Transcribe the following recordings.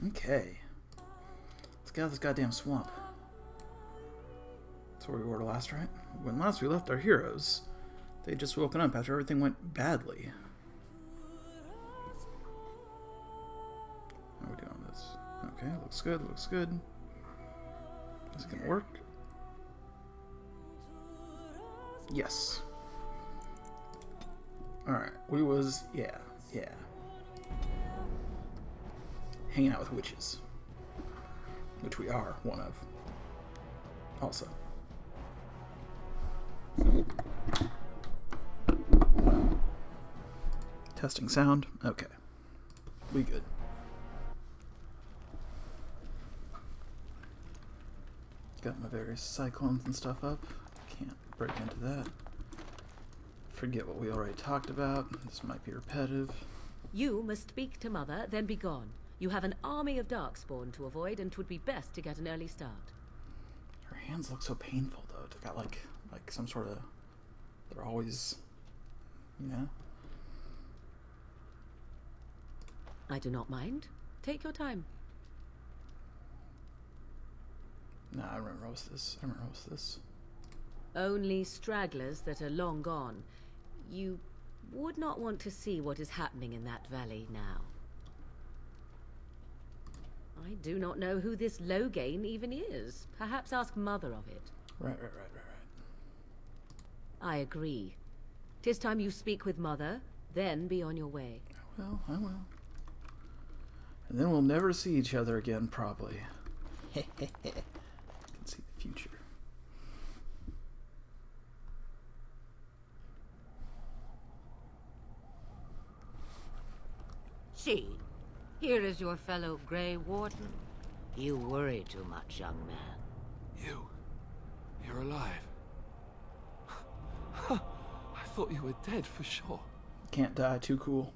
Okay. Let's get out of this goddamn swamp. That's where we were last, right? When last we left our heroes, they'd just woken up after everything went badly. How are we doing on this? Okay, looks good, looks good. Is it gonna work? Yes. Alright, yeah. Hanging out with witches. Which we are one of. Also. Testing sound. Okay. We good. Got my various cyclones and stuff up. Can't break into that. Forget what we already talked about. This might be repetitive. You must speak to Mother, then be gone. You have an army of darkspawn to avoid, and 'twould be best to get an early start. Her hands look so painful, though. They've got like some sort of... They're always... You know? I do not mind. Take your time. Nah, I remember this. Only stragglers that are long gone. You would not want to see what is happening in that valley now. I do not know who this Loghain even is. Perhaps ask Mother of it. Right. I agree. 'Tis time you speak with Mother, then be on your way. I will. And then we'll never see each other again, probably. I can see the future. See, here is your fellow Grey Warden. You worry too much, young man. You're alive. I thought you were dead for sure. Can't die, too cool.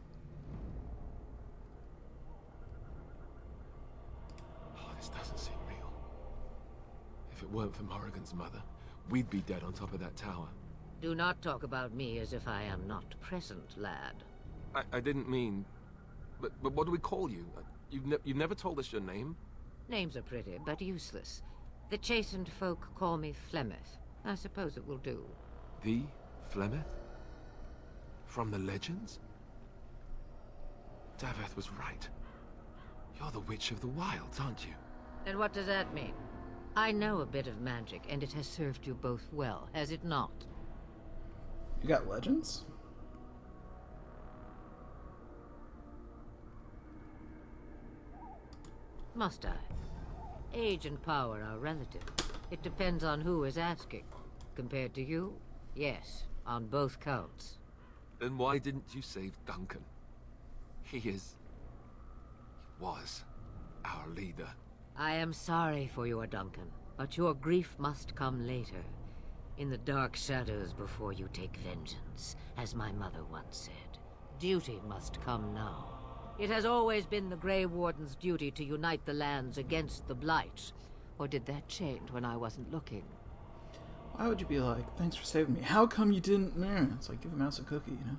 Oh, this doesn't seem real. If it weren't for Morrigan's mother, we'd be dead on top of that tower. Do not talk about me as if I am not present, lad. I didn't mean... But what do we call you? You've never told us your name? Names are pretty, but useless. The chastened folk call me Flemeth. I suppose it will do. The Flemeth? From the legends? Daveth was right. You're the Witch of the Wilds, aren't you? And what does that mean? I know a bit of magic, and it has served you both well, has it not? You got legends? Must I? Age and power are relative. It depends on who is asking. Compared to you, yes, on both counts. Then why didn't you save Duncan? He was our leader. I am sorry for your Duncan, but your grief must come later. In the dark shadows before you take vengeance, as my mother once said. Duty must come now. It has always been the Grey Warden's duty to unite the lands against the Blight. Or did that change when I wasn't looking? Why would you be like, thanks for saving me? How come you didn't? It's like, give a mouse a cookie, you know?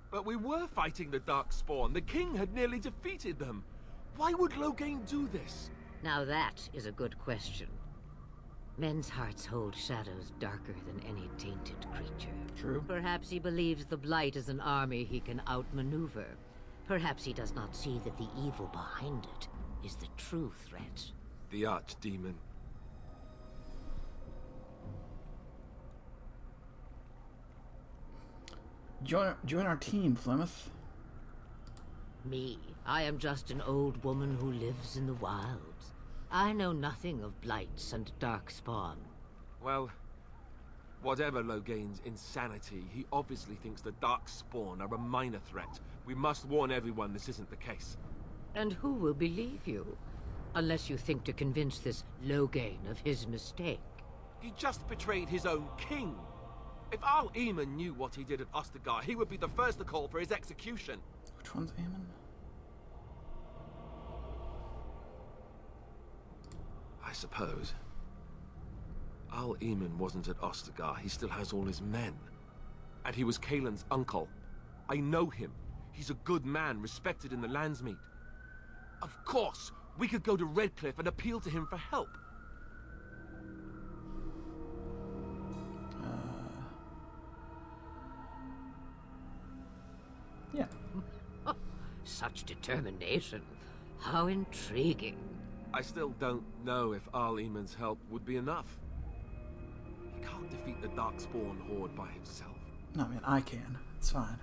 But we were fighting the Darkspawn. The king had nearly defeated them. Why would Loghain do this? Now that is a good question. Men's hearts hold shadows darker than any tainted creature. True. Perhaps he believes the Blight is an army he can outmaneuver. Perhaps he does not see that the evil behind it is the true threat. The archdemon. Join our team, Flemeth. Me? I am just an old woman who lives in the wilds. I know nothing of blights and darkspawn. Well, whatever Loghain's insanity, he obviously thinks the Darkspawn are a minor threat. We must warn everyone this isn't the case. And who will believe you? Unless you think to convince this Loghain of his mistake. He just betrayed his own king. If Al Eamon knew what he did at Ostagar, he would be the first to call for his execution. Which one's Eamon? I suppose. Al Eamon wasn't at Ostagar. He still has all his men. And he was Kaelin's uncle. I know him. He's a good man, respected in the Landsmeet. Of course, we could go to Redcliffe and appeal to him for help. Yeah. Such determination. How intriguing. I still don't know if Al Eamon's help would be enough. He can't defeat the Darkspawn horde by himself. No, I mean, I can. It's fine.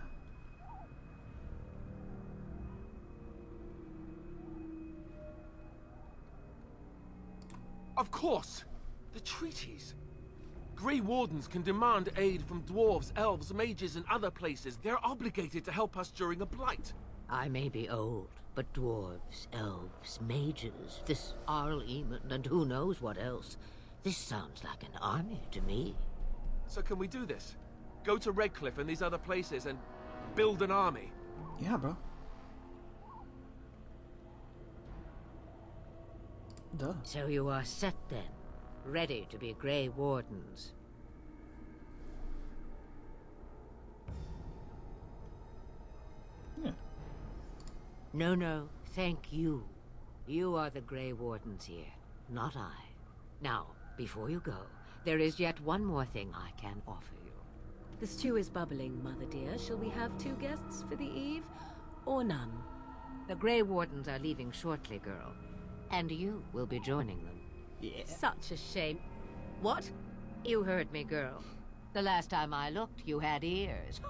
Of course! The treaties! Grey Wardens can demand aid from dwarves, elves, mages, and other places. They're obligated to help us during a blight. I may be old, but dwarves, elves, mages, this Arl Eamon, and who knows what else. This sounds like an army to me. So can we do this? Go to Redcliffe and these other places and build an army? Yeah, bro. Duh. So you are set then, ready to be Grey Wardens. Yeah. No, thank you. You are the Grey Wardens here, not I. Now, before you go, there is yet one more thing I can offer you. The stew is bubbling, Mother dear. Shall we have 2 guests for the eve, or none? The Grey Wardens are leaving shortly, girl. And you will be joining them. Yeah. Such a shame. What? You heard me, girl. The last time I looked, you had ears.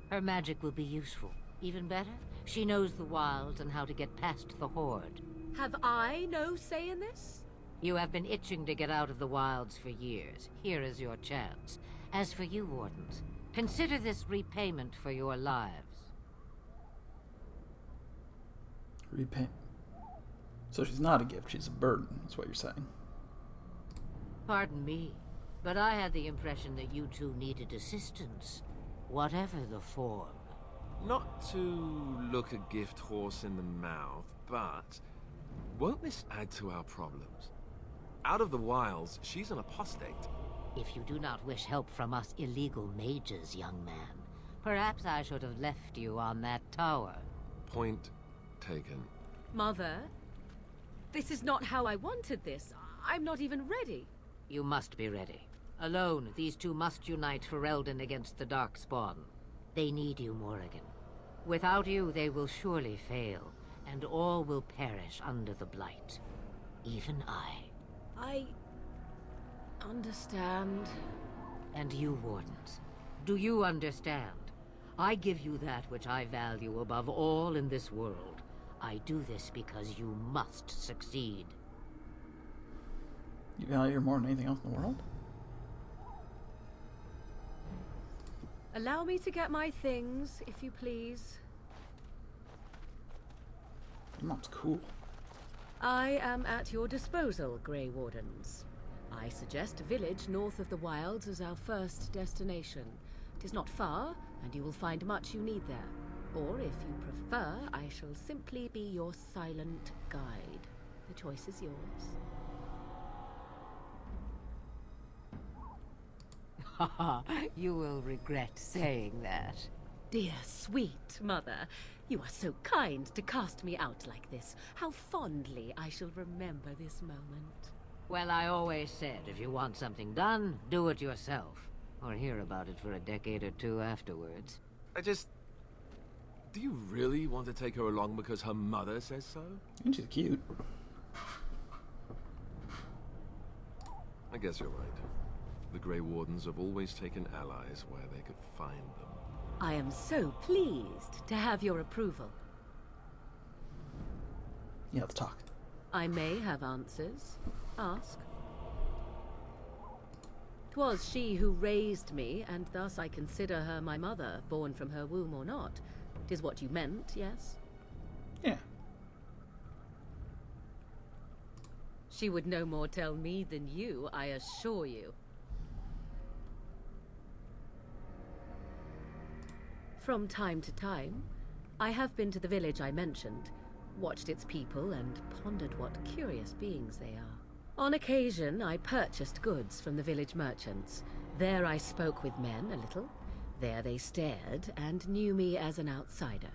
Her magic will be useful. Even better, she knows the wilds and how to get past the horde. Have I no say in this? You have been itching to get out of the wilds for years. Here is your chance. As for you, Wardens, consider this repayment for your lives. Repay. So she's not a gift, she's a burden, is what you're saying. Pardon me, but I had the impression that you two needed assistance, whatever the form. Not to look a gift horse in the mouth, but won't this add to our problems? Out of the wilds, she's an apostate. If you do not wish help from us illegal mages, young man, perhaps I should have left you on that tower. Point taken. Mother, this is not how I wanted this. I'm not even ready. You must be ready. Alone, these two must unite for Eldon against the Darkspawn. They need you, Morrigan. Without you, they will surely fail, and all will perish under the Blight. Even I. Understand. And you, Wardens, do you understand? I give you that which I value above all in this world. I do this because you must succeed. You value her more than anything else in the world? Allow me to get my things, if you please. Your mom's cool. I am at your disposal, Grey Wardens. I suggest a village north of the wilds as our first destination. It is not far, and you will find much you need there. Or, if you prefer, I shall simply be your silent guide. The choice is yours. You will regret saying that. Dear, sweet mother, you are so kind to cast me out like this. How fondly I shall remember this moment. Well, I always said, if you want something done, do it yourself. Or hear about it for a decade or two afterwards. Do you really want to take her along because her mother says so? And she's cute. I guess you're right. The Grey Wardens have always taken allies where they could find them. I am so pleased to have your approval. Yeah, let's talk. I may have answers. Ask. 'Twas she who raised me, and thus I consider her my mother, born from her womb or not. 'Tis what you meant, yes? Yeah. She would no more tell me than you, I assure you. From time to time, I have been to the village I mentioned, watched its people, and pondered what curious beings they are. On occasion, I purchased goods from the village merchants. There I spoke with men a little. There they stared and knew me as an outsider.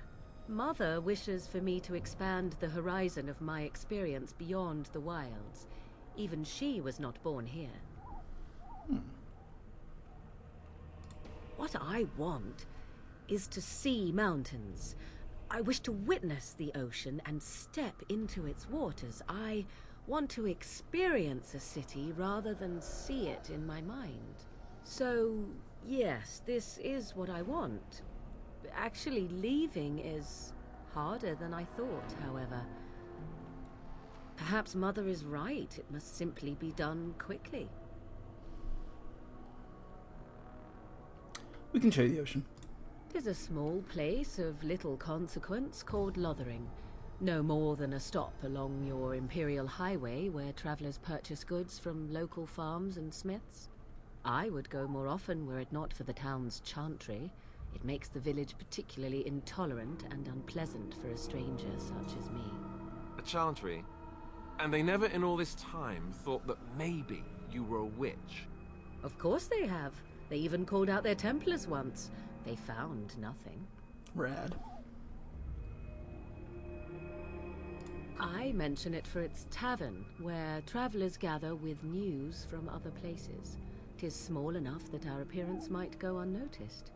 Mother wishes for me to expand the horizon of my experience beyond the wilds. Even she was not born here. What I want is to see mountains. I wish to witness the ocean and step into its waters. I want to experience a city rather than see it in my mind. So, yes, this is what I want. Actually, leaving is harder than I thought, however. Perhaps Mother is right. It must simply be done quickly. We can show you the ocean. 'Tis a small place of little consequence called Lothering. No more than a stop along your Imperial Highway where travelers purchase goods from local farms and smiths. I would go more often were it not for the town's chantry. It makes the village particularly intolerant and unpleasant for a stranger such as me. A chantry? And they never in all this time thought that maybe you were a witch? Of course they have. They even called out their Templars once. They found nothing. Rad. I mention it for its tavern, where travelers gather with news from other places. 'Tis small enough that our appearance might go unnoticed.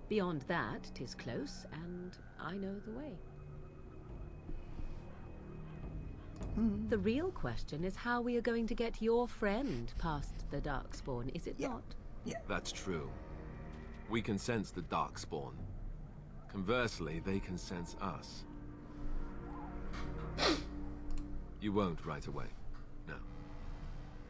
Beyond that, 'tis close, and I know the way. The real question is how we are going to get your friend past the Darkspawn, is it not? Yeah. That's true. We can sense the Darkspawn. Conversely, they can sense us. You won't right away. No.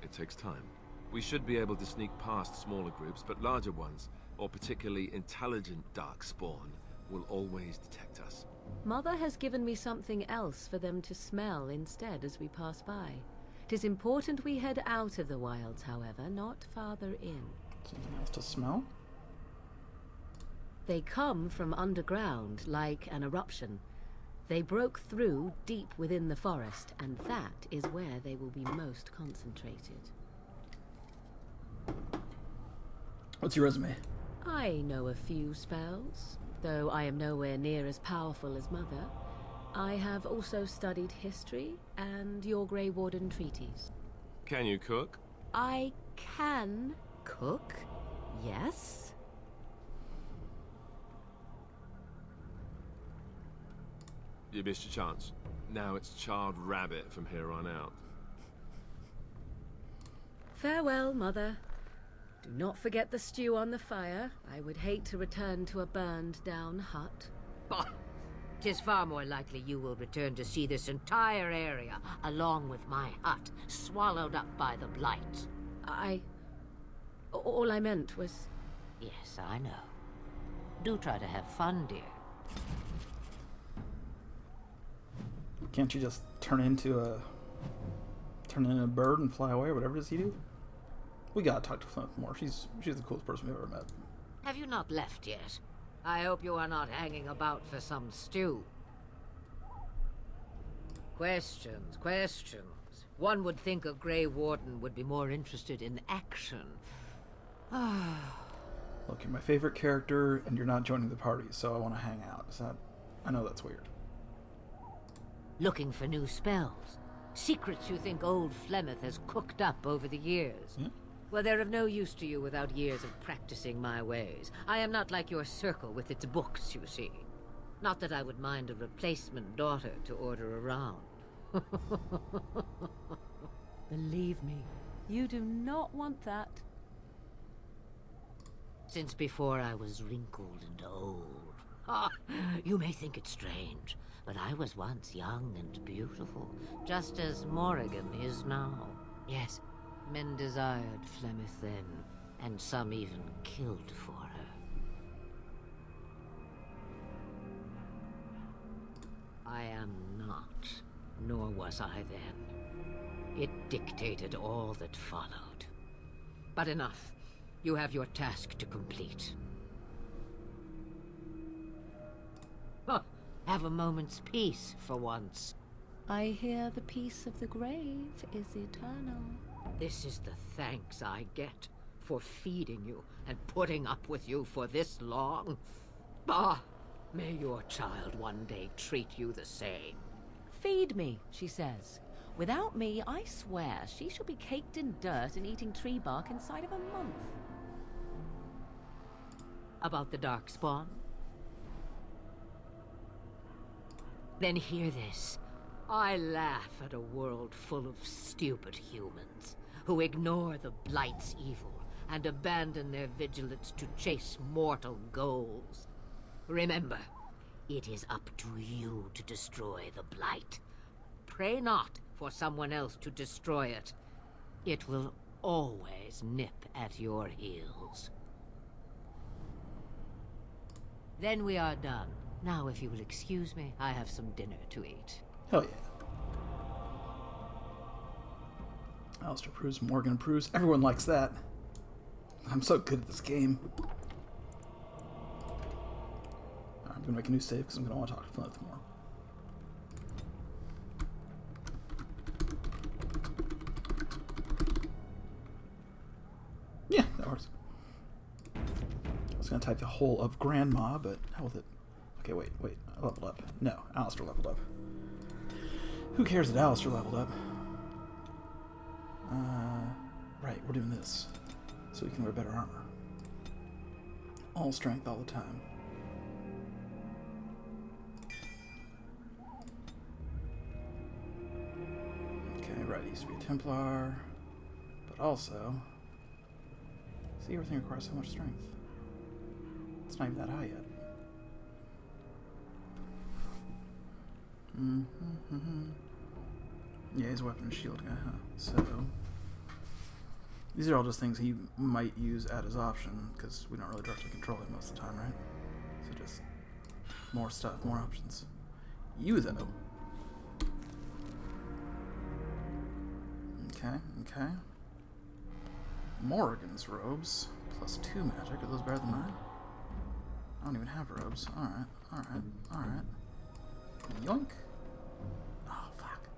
It takes time. We should be able to sneak past smaller groups, but larger ones, or particularly intelligent Darkspawn, will always detect us. Mother has given me something else for them to smell instead as we pass by. 'Tis important we head out of the wilds, however, not farther in. Something else to smell? They come from underground, like an eruption. They broke through deep within the forest, and that is where they will be most concentrated. What's your resume? I know a few spells, though I am nowhere near as powerful as Mother. I have also studied history and your Grey Warden treaties. Can you cook? I can cook, yes. You missed your chance. Now it's charred rabbit from here on out. Farewell, Mother. Do not forget the stew on the fire. I would hate to return to a burned-down hut. Bah! 'Tis far more likely you will return to see this entire area, along with my hut, swallowed up by the blight. All I meant was... Yes, I know. Do try to have fun, dear. Can't you just turn into a bird and fly away, or whatever does he do? We gotta talk to Flint more. She's the coolest person we've ever met. Have you not left yet? I hope you are not hanging about for some stew. Questions, questions. One would think a Grey Warden would be more interested in action. Look, you're my favorite character, and you're not joining the party, so I want to hang out. I know that's weird. Looking for new spells. Secrets you think old Flemeth has cooked up over the years. Yeah. Well, they're of no use to you without years of practicing my ways. I am not like your circle with its books, you see. Not that I would mind a replacement daughter to order around. Believe me, you do not want that. Since before I was wrinkled and old. Ah, you may think it strange, but I was once young and beautiful, just as Morrigan is now. Yes, men desired Flemeth then, and some even killed for her. I am not, nor was I then. It dictated all that followed. But enough. You have your task to complete. Huh. Have a moment's peace for once. I hear the peace of the grave is eternal. This is the thanks I get for feeding you and putting up with you for this long. Ah, may your child one day treat you the same. Feed me, she says. Without me, I swear, she shall be caked in dirt and eating tree bark inside of a month. About the Darkspawn? Then hear this. I laugh at a world full of stupid humans who ignore the Blight's evil and abandon their vigilance to chase mortal goals. Remember, it is up to you to destroy the Blight. Pray not for someone else to destroy it. It will always nip at your heels. Then we are done. Now, if you will excuse me, I have some dinner to eat. Hell yeah. Alistair proves, Morgan proves. Everyone likes that. I'm so good at this game. I'm going to make a new save because I'm going to want to talk to Flynn more. Yeah, that works. I was going to type the whole of Grandma, but hell with it. Okay, wait. I leveled up. No, Alistair leveled up. Who cares that Alistair leveled up? Right, we're doing this. So we can wear better armor. All strength all the time. Okay, right, he used to be a Templar. But also... See, everything requires so much strength. It's not even that high yet. Yeah, he's a weapon and shield guy, huh? So... These are all just things he might use at his option, because we don't really directly control him most of the time, right? So just more stuff, more options. You, though. Okay. Morrigan's robes, plus 2 magic. Are those better than mine? I don't even have robes. Alright. Yoink. Oh, fuck.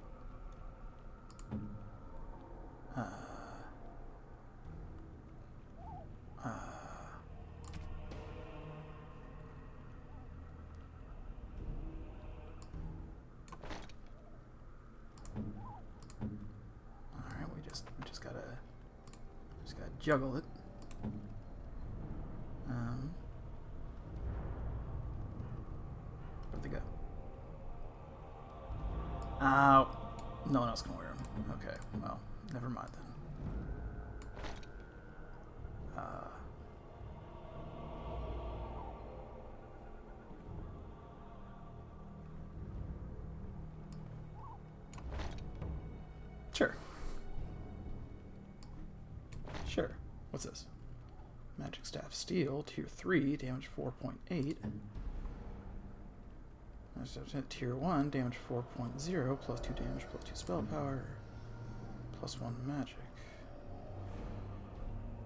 Alright, we just gotta juggle it. Where'd they go? Ow. No one else can wear them. Okay, well, never mind then. Sure. What's this? Magic Staff Steel, Tier 3, damage 4.8. Tier 1, damage 4.0, plus 2 damage, plus 2 spell power, plus 1 magic.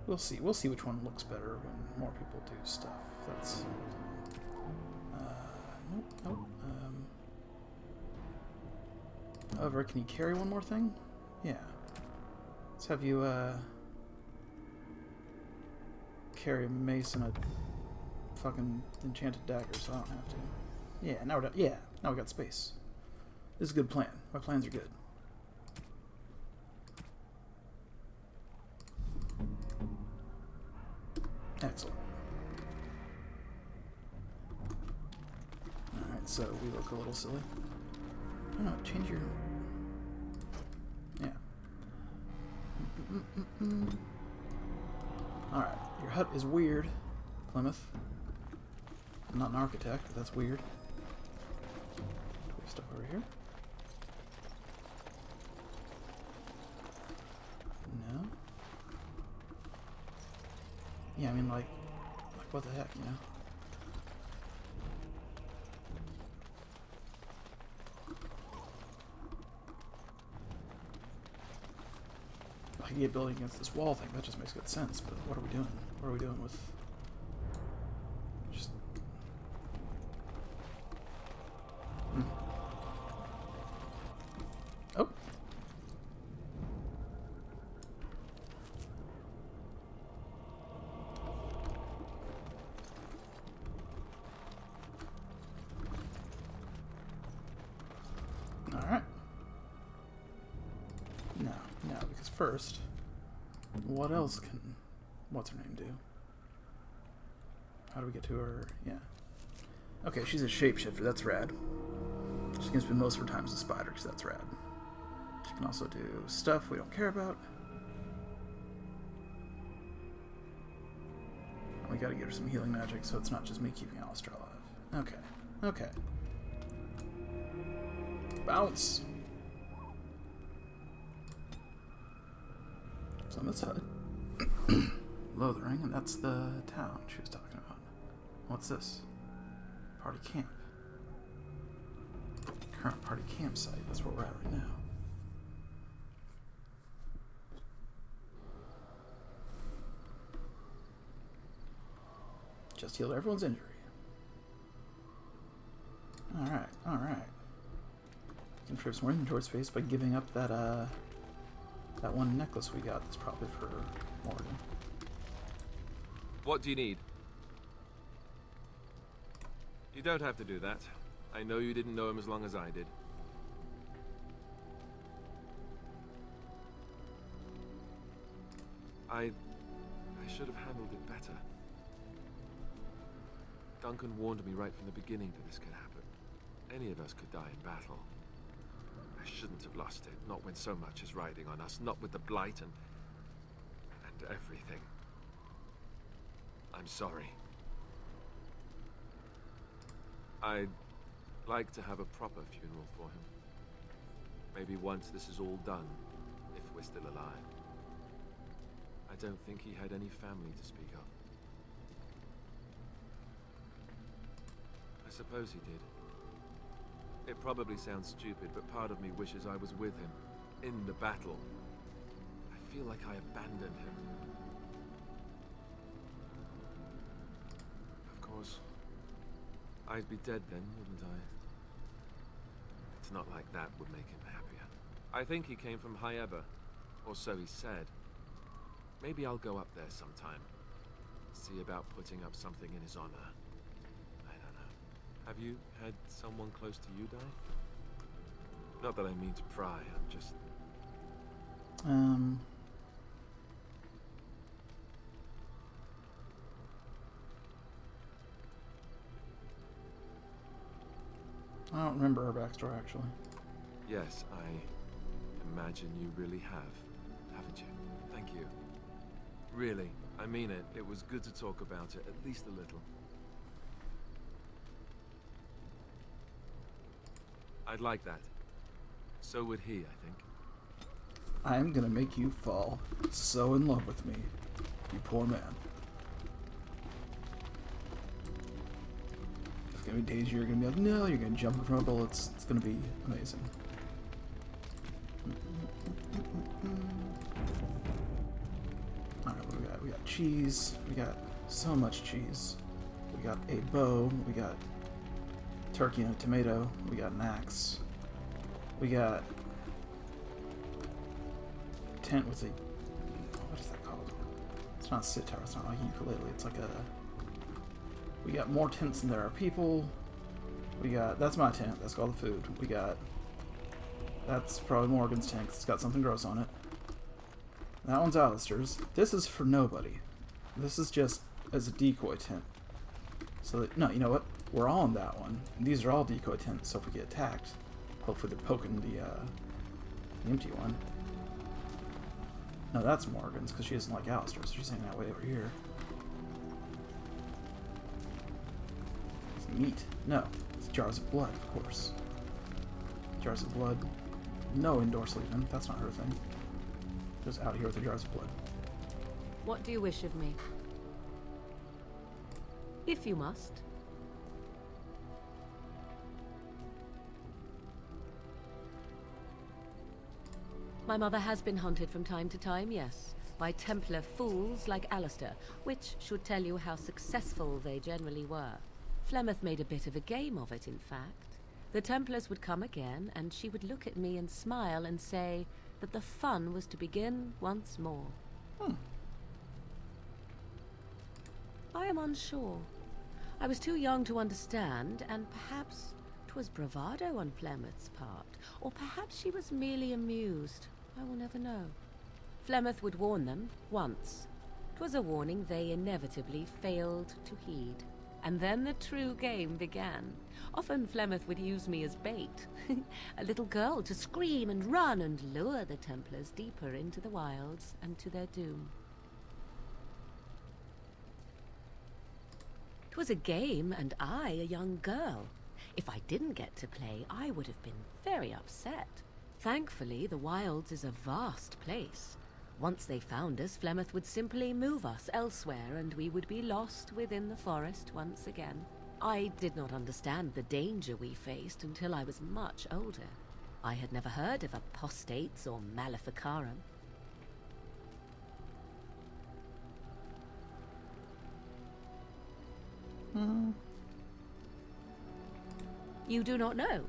We'll see which one looks better when more people do stuff. That's... nope. However, can you carry one more thing? Yeah. Let's have you, carry a mace and a fucking enchanted dagger, so I don't have to. Yeah, now we're done. Yeah, now we got space. This is a good plan. My plans are good. Excellent. Alright, so we look a little silly. No, change your... Yeah. Alright, your hut is weird, Plymouth. I'm not an architect, but that's weird. Do we have stuff over here? No? Yeah, I mean, like what the heck, you know? I get building against this wall thing. That just makes good sense. But what are we doing? What are we doing with? Just. Oh. All right. No, because first, what else can, what's her name do? How do we get to her? Yeah. Okay, she's a shapeshifter, that's rad. She can spend most of her time as a spider, because that's rad. She can also do stuff we don't care about. We gotta get her some healing magic, so it's not just me keeping Alistair alive. Okay. Bounce! So on this side, Lothering, and that's the town she was talking about. What's this? Party camp. Current party campsite, that's where we're at right now. Just healed everyone's injury. Alright. Can free up some more inventory space by giving up that, that one necklace we got that's probably for Morgan. What do you need? You don't have to do that. I know you didn't know him as long as I did. I should have handled it better. Duncan warned me right from the beginning that this could happen. Any of us could die in battle. I shouldn't have lost it, not when so much is riding on us, not with the Blight and everything. I'm sorry. I'd like to have a proper funeral for him. Maybe once this is all done, if we're still alive. I don't think he had any family to speak of. I suppose he did. It probably sounds stupid, but part of me wishes I was with him, in the battle. I feel like I abandoned him. Of course, I'd be dead then, wouldn't I? It's not like that would make him happier. I think he came from High Ever, or so he said. Maybe I'll go up there sometime. See about putting up something in his honor. I don't know. Have you had someone close to you die? Not that I mean to pry, I'm just... I don't remember her backstory, actually. Yes, I imagine you really have, haven't you? Thank you. Really, I mean it. It was good to talk about it, at least a little. I'd like that. So would he, I think. I'm gonna make you fall so in love with me, you poor man. There's gonna be days you're gonna be like, no, you're gonna jump in front of bullets. It's gonna be amazing. Alright, what do we got? We got cheese. We got so much cheese. We got a bow. We got turkey and a tomato. We got an axe. We got tent with a, what is that called? It's not a sitar, it's not like a ukulele, it's like a, we got more tents than there are people. We got, that's my tent, that's all the food. We got, that's probably Morgan's tent, 'cause it's got something gross on it. That one's Alistair's. This is for nobody. This is just as a decoy tent. So that, no, you know what? We're all in that one. And these are all decoy tents, so if we get attacked, hopefully they're poking the empty one. No, that's Morgan's, because she doesn't like Alistair, so she's hanging out way over here. It's meat. No, it's jars of blood, of course. Jars of blood. No indoor sleeping. That's not her thing. Just out here with the jars of blood. What do you wish of me? If you must. My mother has been hunted from time to time, yes, by Templar fools like Alistair, which should tell you how successful they generally were. Flemeth made a bit of a game of it, in fact. The Templars would come again, and she would look at me and smile and say that the fun was to begin once more. I am unsure. I was too young to understand, and perhaps 'twas bravado on Flemeth's part, or perhaps she was merely amused. I will never know. Flemeth would warn them, once. 'Twas a warning they inevitably failed to heed. And then the true game began. Often Flemeth would use me as bait. A little girl to scream and run and lure the Templars deeper into the wilds and to their doom. 'Twas a game, and I a young girl. If I didn't get to play, I would have been very upset. Thankfully, the wilds is a vast place. Once they found us, Flemeth would simply move us elsewhere, and we would be lost within the forest once again. I did not understand the danger we faced until I was much older. I had never heard of apostates or maleficarum. You do not know?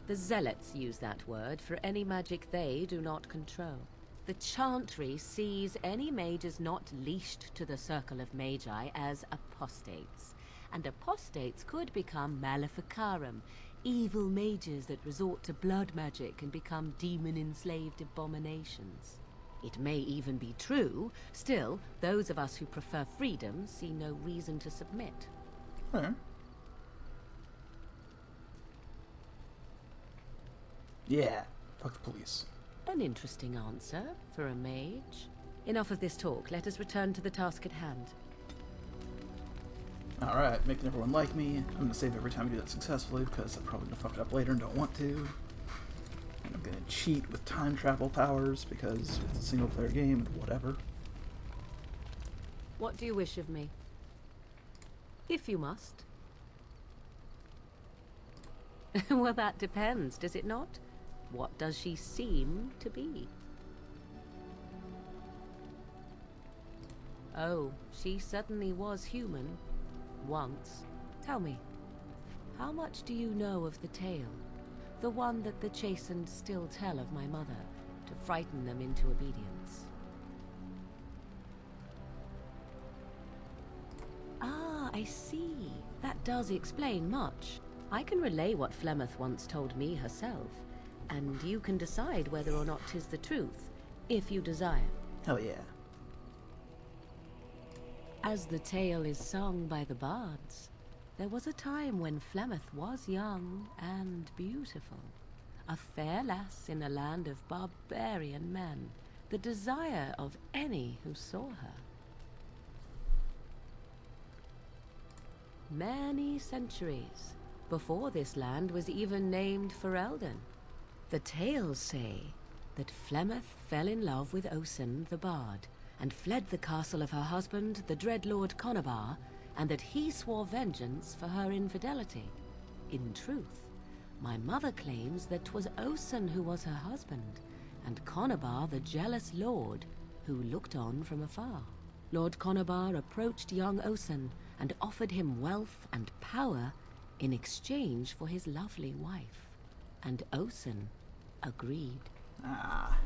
The Zealots use that word for any magic they do not control. The Chantry sees any mages not leashed to the Circle of Magi as apostates, and apostates could become maleficarum, evil mages that resort to blood magic and become demon-enslaved abominations. It may even be true. Still, those of us who prefer freedom see no reason to submit. Fair. Yeah, fuck the police. An interesting answer for a mage. Enough of this talk. Let us return to the task at hand. Alright, making everyone like me. I'm gonna save every time I do that successfully because I'm probably gonna fuck it up later and don't want to. And I'm gonna cheat with time travel powers because it's a single player game, whatever. What do you wish of me? If you must. Well, that depends, does it not? What does she seem to be? Oh, she certainly was human. Once. Tell me, how much do you know of the tale? The one that the chastened still tell of my mother, to frighten them into obedience. Ah, I see. That does explain much. I can relay what Flemeth once told me herself, and you can decide whether or not 'tis the truth, if you desire. Hell yeah. As the tale is sung by the bards, there was a time when Flemeth was young and beautiful, a fair lass in a land of barbarian men, the desire of any who saw her. Many centuries before this land was even named Ferelden. The tales say that Flemeth fell in love with Osen the bard, and fled the castle of her husband, the dread Lord Conabar, and that he swore vengeance for her infidelity. In truth, my mother claims that 'twas Osen who was her husband, and Conabar the jealous lord who looked on from afar. Lord Conabar approached young Osen and offered him wealth and power in exchange for his lovely wife, and Osen agreed. Ah.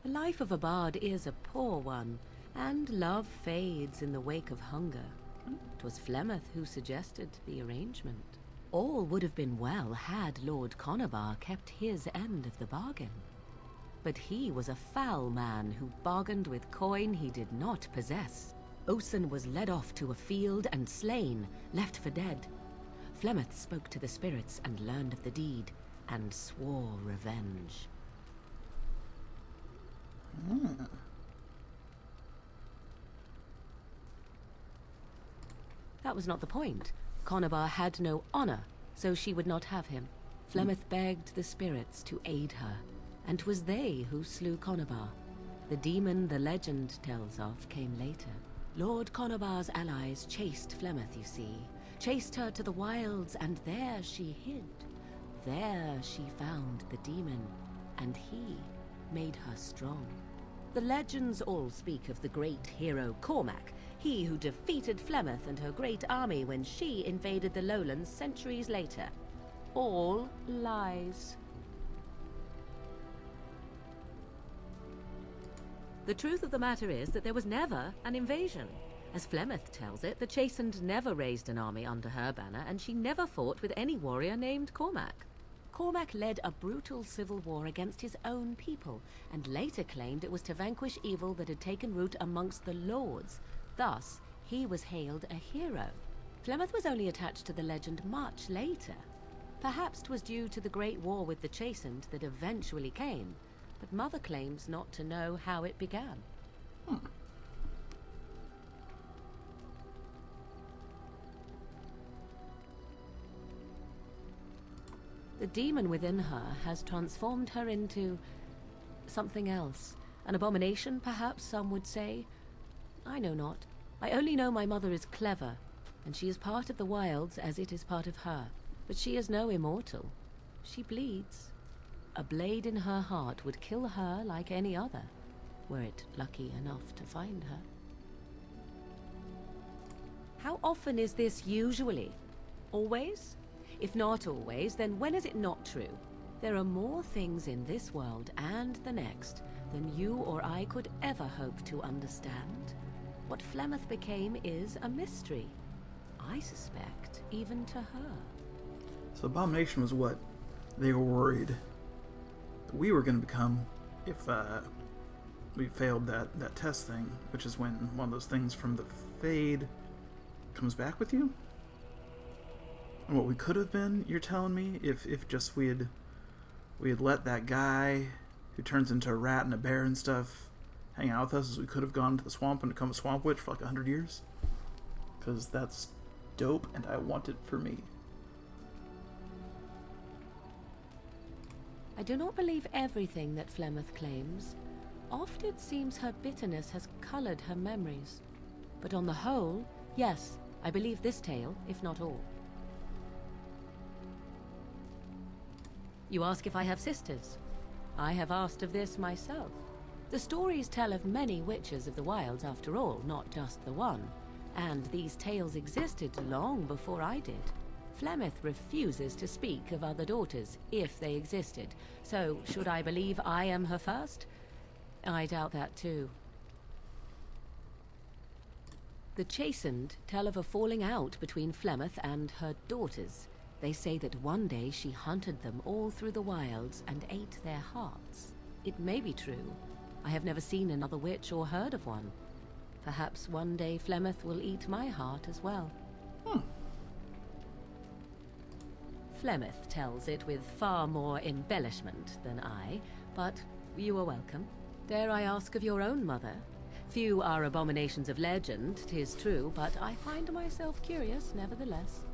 The life of a bard is a poor one, and love fades in the wake of hunger. 'Twas Flemeth who suggested the arrangement. All would have been well had Lord Conabar kept his end of the bargain. But he was a foul man who bargained with coin he did not possess. Osen was led off to a field and slain, left for dead. Flemeth spoke to the spirits and learned of the deed, and swore revenge. That was not the point. Conabar had no honor, so she would not have him. Flemeth begged the spirits to aid her, and 'twas they who slew Conabar. The demon the legend tells of came later. Lord Conabar's allies chased Flemeth, you see. Chased her to the wilds, and there she hid. there she found the demon, and he made her strong. The legends all speak of the great hero Cormac, he who defeated Flemeth and her great army when she invaded the lowlands centuries later. All lies. The truth of the matter is that there was never an invasion. As Flemeth tells it, the Chastened never raised an army under her banner, and she never fought with any warrior named Cormac. Cormac led a brutal civil war against his own people, and later claimed it was to vanquish evil that had taken root amongst the lords. Thus, he was hailed a hero. Flemeth was only attached to the legend much later. Perhaps 'twas due to the great war with the Chastened that eventually came, but Mother claims not to know how it began. The demon within her has transformed her into something else. An abomination, perhaps some would say. I know not. I only know my mother is clever, and she is part of the wilds as it is part of her. But she is no immortal. She bleeds. A blade in her heart would kill her like any other, were it lucky enough to find her. How often is this usually? Always? If not always, then when is it not true? There are more things in this world and the next than you or I could ever hope to understand. What Flemeth became is a mystery. I suspect, even to her. So Abomination was what they were worried that we were going to become if we failed that test thing, which is when one of those things from the Fade comes back with you? And what we could have been, you're telling me, if just we had let that guy who turns into a rat and a bear and stuff hang out with us, as we could have gone to the swamp and become a swamp witch for like 100 years? Because that's dope and I want it for me. I do not believe everything that Flemeth claims. Oft it seems her bitterness has colored her memories. But on the whole, yes, I believe this tale, if not all. You ask if I have sisters. I have asked of this myself. The stories tell of many witches of the wilds after all, not just the one. And these tales existed long before I did. Flemeth refuses to speak of other daughters, if they existed. So, should I believe I am her first? I doubt that too. The Chastened tell of a falling out between Flemeth and her daughters. They say that one day she hunted them all through the wilds and ate their hearts. It may be true. I have never seen another witch or heard of one. Perhaps one day Flemeth will eat my heart as well. Flemeth tells it with far more embellishment than I, but you are welcome. Dare I ask of your own mother? Few are abominations of legend, 'tis true, but I find myself curious nevertheless.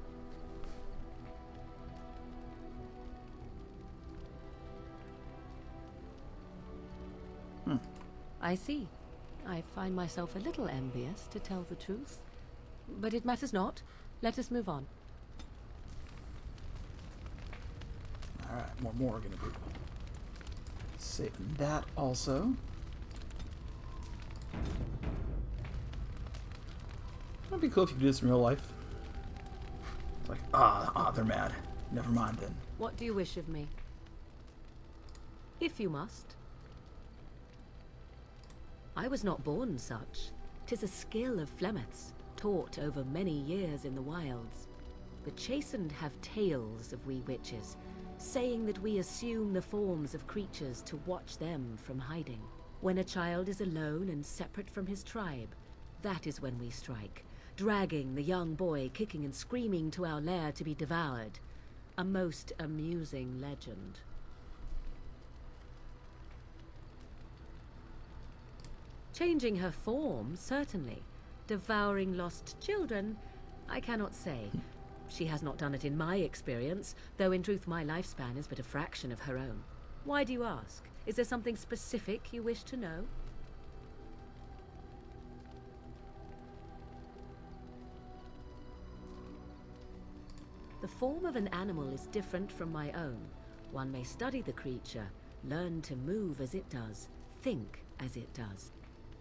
I see. I find myself a little envious, to tell the truth. But it matters not. Let us move on. Alright, more gonna be saving that also. That'd be cool if you could do this in real life. Like, they're mad. Never mind then. What do you wish of me? If you must. I was not born such. 'Tis a skill of Flemeth's, taught over many years in the wilds. The Chastened have tales of we witches, saying that we assume the forms of creatures to watch them from hiding. When a child is alone and separate from his tribe, that is when we strike, dragging the young boy kicking and screaming to our lair to be devoured. A most amusing legend. Changing her form, certainly. Devouring lost children, I cannot say. She has not done it in my experience, though in truth my lifespan is but a fraction of her own. Why do you ask? Is there something specific you wish to know? The form of an animal is different from my own. One may study the creature, learn to move as it does, think as it does.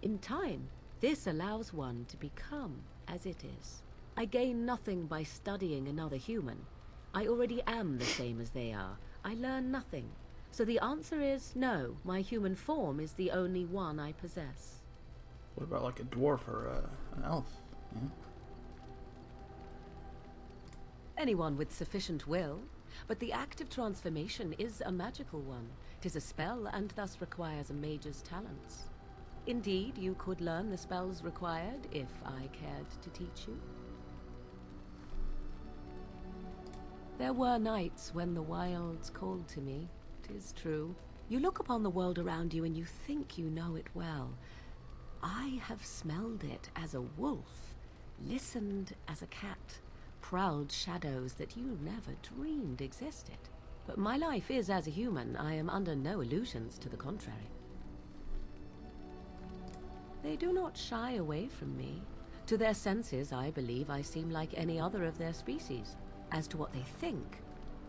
In time, this allows one to become as it is. I gain nothing by studying another human. I already am the same as they are. I learn nothing. So the answer is no, my human form is the only one I possess. What about like a dwarf or an elf? Yeah? Anyone with sufficient will, but the act of transformation is a magical one. 'Tis a spell and thus requires a mage's talents. Indeed, you could learn the spells required if I cared to teach you. There were nights when the wilds called to me, 'tis true. You look upon the world around you and you think you know it well. I have smelled it as a wolf, listened as a cat, prowled shadows that you never dreamed existed. But my life is as a human. I am under no illusions to the contrary. They do not shy away from me. To their senses, I believe I seem like any other of their species. As to what they think,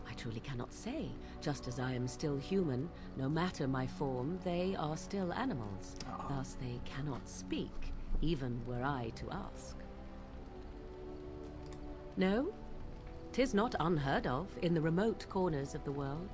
I truly cannot say. Just as I am still human, no matter my form, they are still animals. Thus they cannot speak, even were I to ask. No, 'tis not unheard of in the remote corners of the world.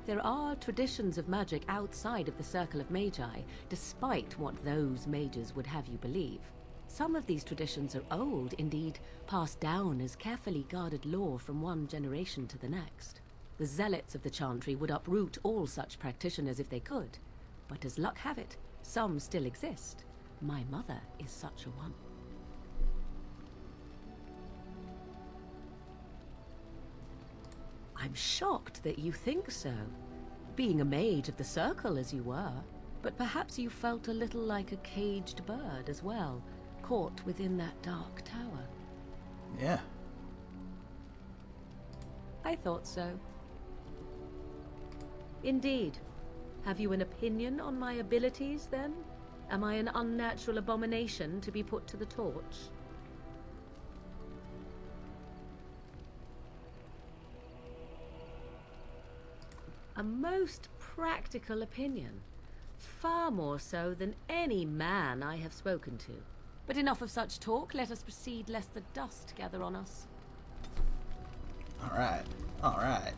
There are traditions of magic outside of the circle of magi, despite what those mages would have you believe. Some of these traditions are old, indeed, passed down as carefully guarded lore from one generation to the next. The zealots of the chantry would uproot all such practitioners if they could, but as luck have it, some still exist. My mother is such a one. I'm shocked that you think so, being a mage of the circle as you were, but perhaps you felt a little like a caged bird as well, caught within that dark tower. Yeah. I thought so. Indeed. Have you an opinion on my abilities, then? Am I an unnatural abomination to be put to the torch? A most practical opinion. Far more so than any man I have spoken to. But enough of such talk. Let us proceed, lest the dust gather on us. Alright. Alright.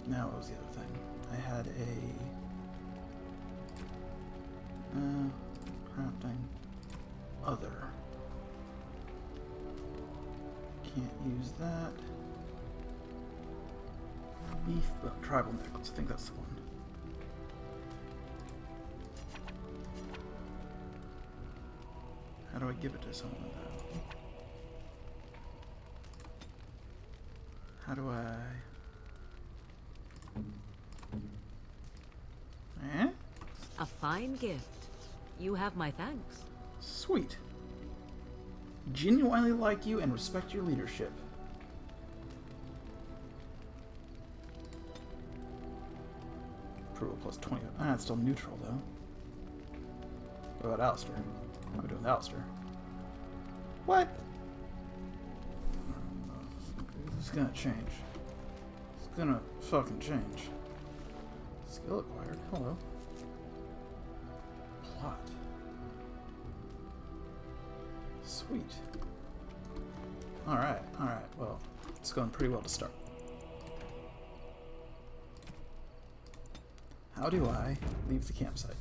Now, what was the other thing? I had crafting other. Can't use that. Beef, but tribal necklace. I think that's the one. How do I give it to someone though? How do I? Eh? A fine gift. You have my thanks. Sweet. Genuinely like you and respect your leadership. Approval plus 20. Ah, it's still neutral though. What about Alistair? What am I doing with Alistair? What? It's gonna change. It's gonna fucking change. Skill acquired. Hello. Plot. Sweet. Alright, alright. Well, it's going pretty well to start. How do I leave the campsite?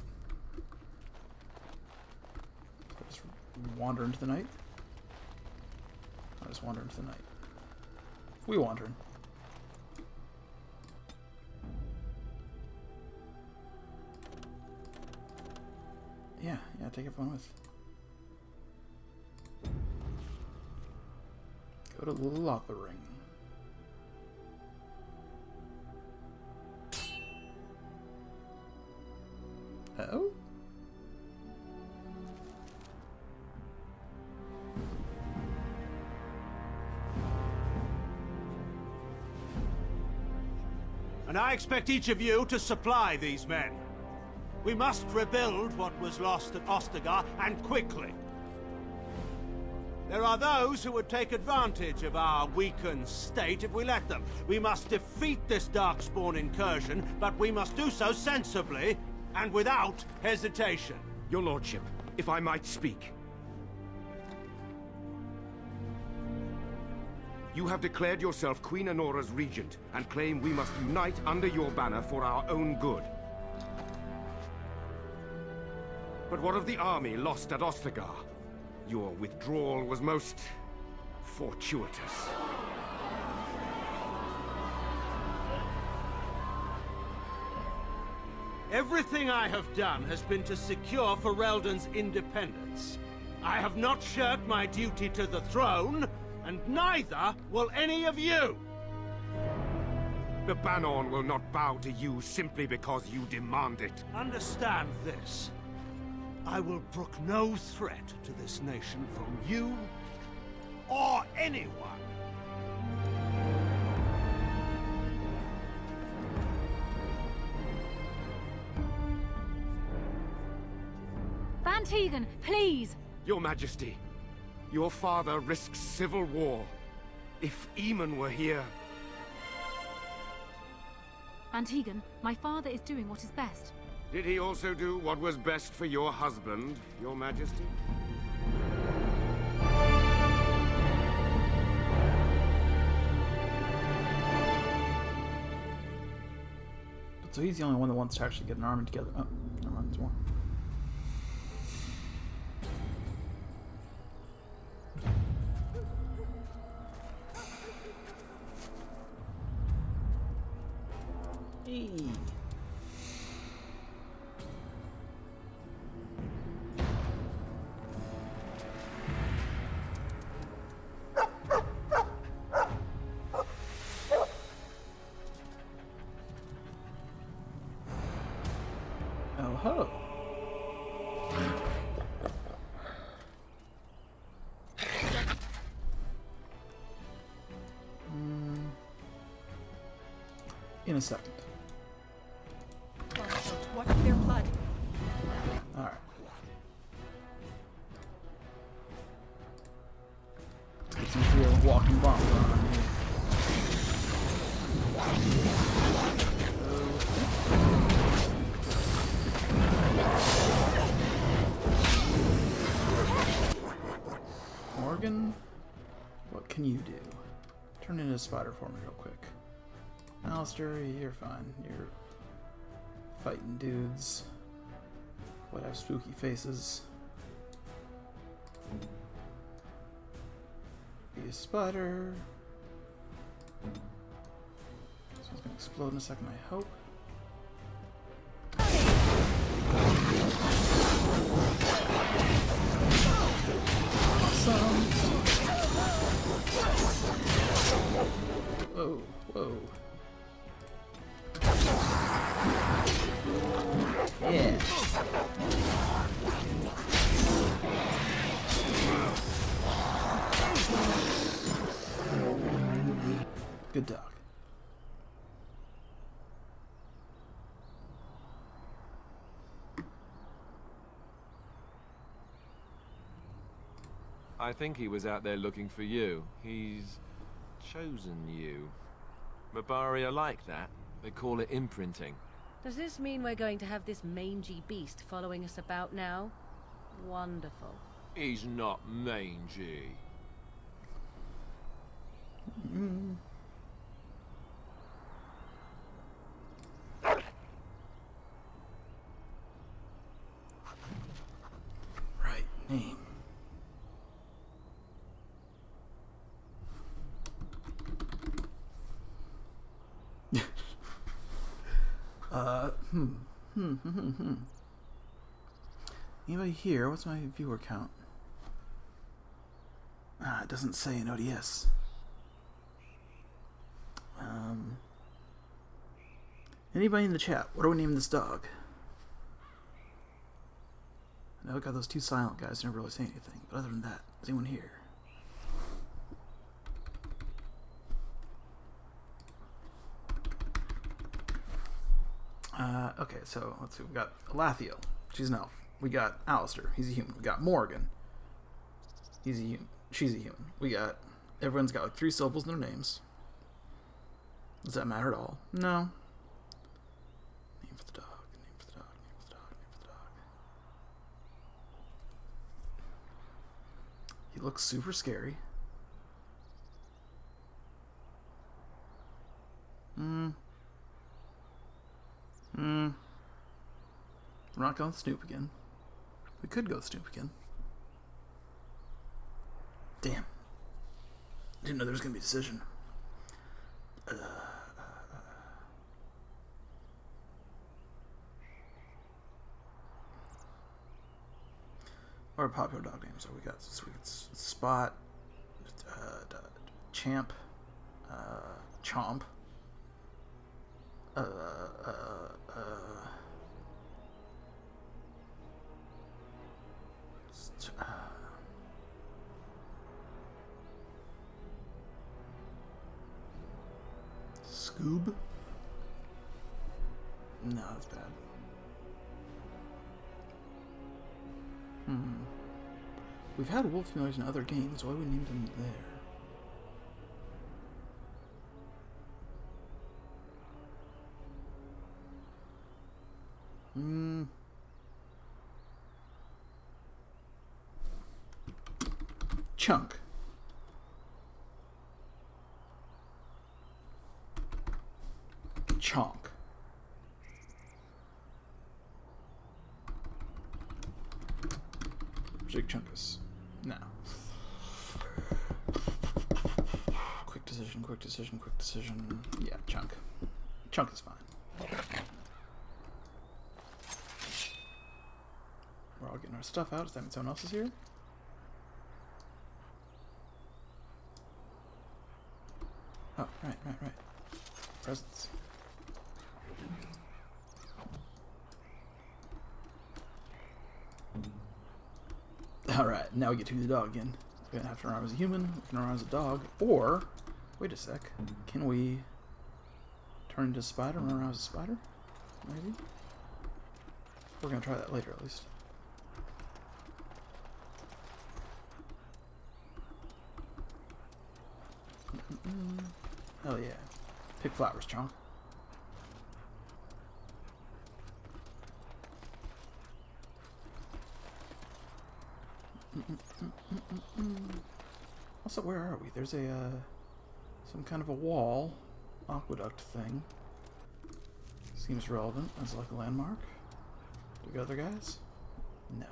Just wander into the night? I'll just wander into the night. We wandering. Yeah, take everyone with. Go to the lava ring. Oh? An And I expect each of you to supply these men. We must rebuild what was lost at Ostagar, and quickly. There are those who would take advantage of our weakened state if we let them. We must defeat this Darkspawn incursion, but we must do so sensibly and without hesitation. Your lordship, if I might speak. You have declared yourself Queen Honora's regent, and claim we must unite under your banner for our own good. But what of the army lost at Ostagar? Your withdrawal was most fortuitous. Everything I have done has been to secure Ferelden's independence. I have not shirked my duty to the throne, and neither will any of you! The Banon will not bow to you simply because you demand it. Understand this. I will brook no threat to this nation from you or anyone. Van Tegan, please! Your Majesty, your father risks civil war. If Eamon were here... Van Tegan, my father is doing what is best. Did he also do what was best for your husband, your Majesty? So he's the only one that wants to actually get an army together. Oh, never mind, there's more. Hey. Oh ho. In a second. Watch their blood. Alright. Let's get some real walking bombs on here. Morgan, what can you do? Turn into a spider for me real quick. Alistair, you're fine. You're fighting dudes. What have spooky faces? Be a spider. This one's gonna explode in a second, I hope. Awesome. Whoa, whoa. Yeah. Good dog. I think he was out there looking for you. He's chosen you. Mabari are like that. They call it imprinting. Does this mean we're going to have this mangy beast following us about now? Wonderful. He's not mangy. Right name. Anybody here? What's my viewer count? Ah, it doesn't say in ODS. Anybody in the chat? What do we name this dog? I know I got those two silent guys who never really say anything, but other than that, is anyone here? Okay, so let's see. We got Lathiel. She's an elf. We got Alistair. He's a human. We got Morgan. He's a human. She's a human. We got... Everyone's got like 3 syllables in their names. Does that matter at all? No. Name for the dog. Name for the dog. Name for the dog. Name for the dog. He looks super scary. We're not going Snoop again. We could go Snoop again. Damn. Didn't know there was going to be a decision. What are popular dog names? So we got Spot, Champ, Chomp, Scoob? No, that's bad. We've had wolf familiars in other games. Why would we name them there? Chunk. Chonk. Jig Chunkus. No. Quick decision, quick decision, quick decision. Yeah, Chunk. Chunk is fine. We're all getting our stuff out. Does that mean someone else is here? Oh, right. Presents. Alright, now we get to be the dog again. We're gonna have to run around as a human, we can run around as a dog, or, wait a sec, can we turn into a spider and run around as a spider? Maybe? We're gonna try that later at least. Hell yeah. Pick flowers, Chonk. Also, where are we? There's a, some kind of a wall, aqueduct thing. Seems relevant as like a landmark. Do we got other guys? No.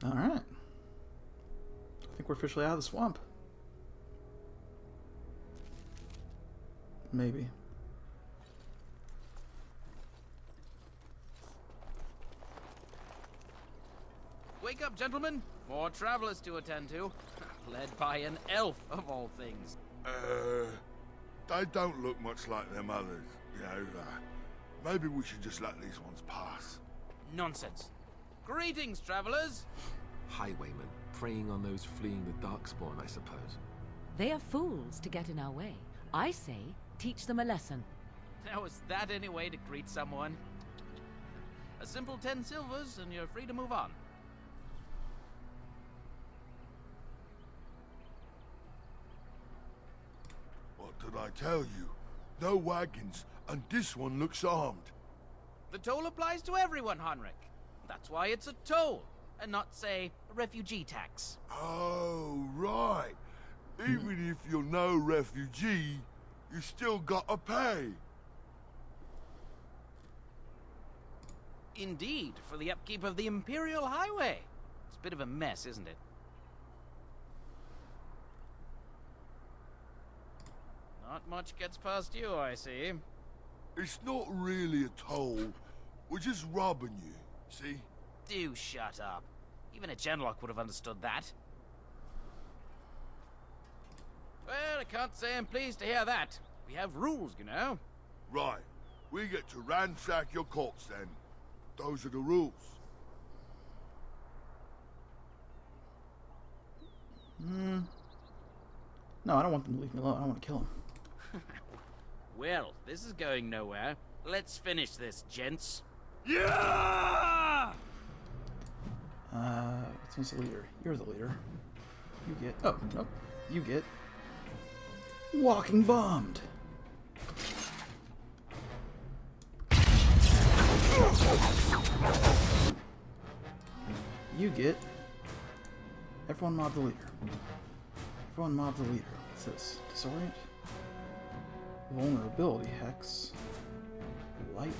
Alright. I think we're officially out of the swamp. Maybe. Wake up, gentlemen! More travelers to attend to. Led by an elf, of all things. They don't look much like them others, you know. Maybe we should just let these ones pass. Nonsense. Greetings, travelers! Highwaymen, preying on those fleeing the Darkspawn, I suppose. They are fools to get in our way. I say, teach them a lesson. Now, is that any way to greet someone? A simple 10 silvers, and you're free to move on. What did I tell you? No wagons, and this one looks armed. The toll applies to everyone, Henrik. That's why it's a toll, and not, say, a refugee tax. Oh, right. Even if you're no refugee, you still gotta pay. Indeed, for the upkeep of the Imperial Highway. It's a bit of a mess, isn't it? Not much gets past you, I see. It's not really a toll. We're just robbing you, see? Do shut up. Even a Genlock would have understood that. Well, I can't say I'm pleased to hear that. We have rules, you know. Right. We get to ransack your courts then. Those are the rules. No, I don't want them to leave me alone. I want to kill him. Well, this is going nowhere. Let's finish this, gents. Yeah! Who's the leader? You're the leader. You get... Oh, nope. You get... Walking bombed. You get... Everyone mob the leader. Everyone mob the leader. What's this? Disorient? Vulnerability hex. Lightning.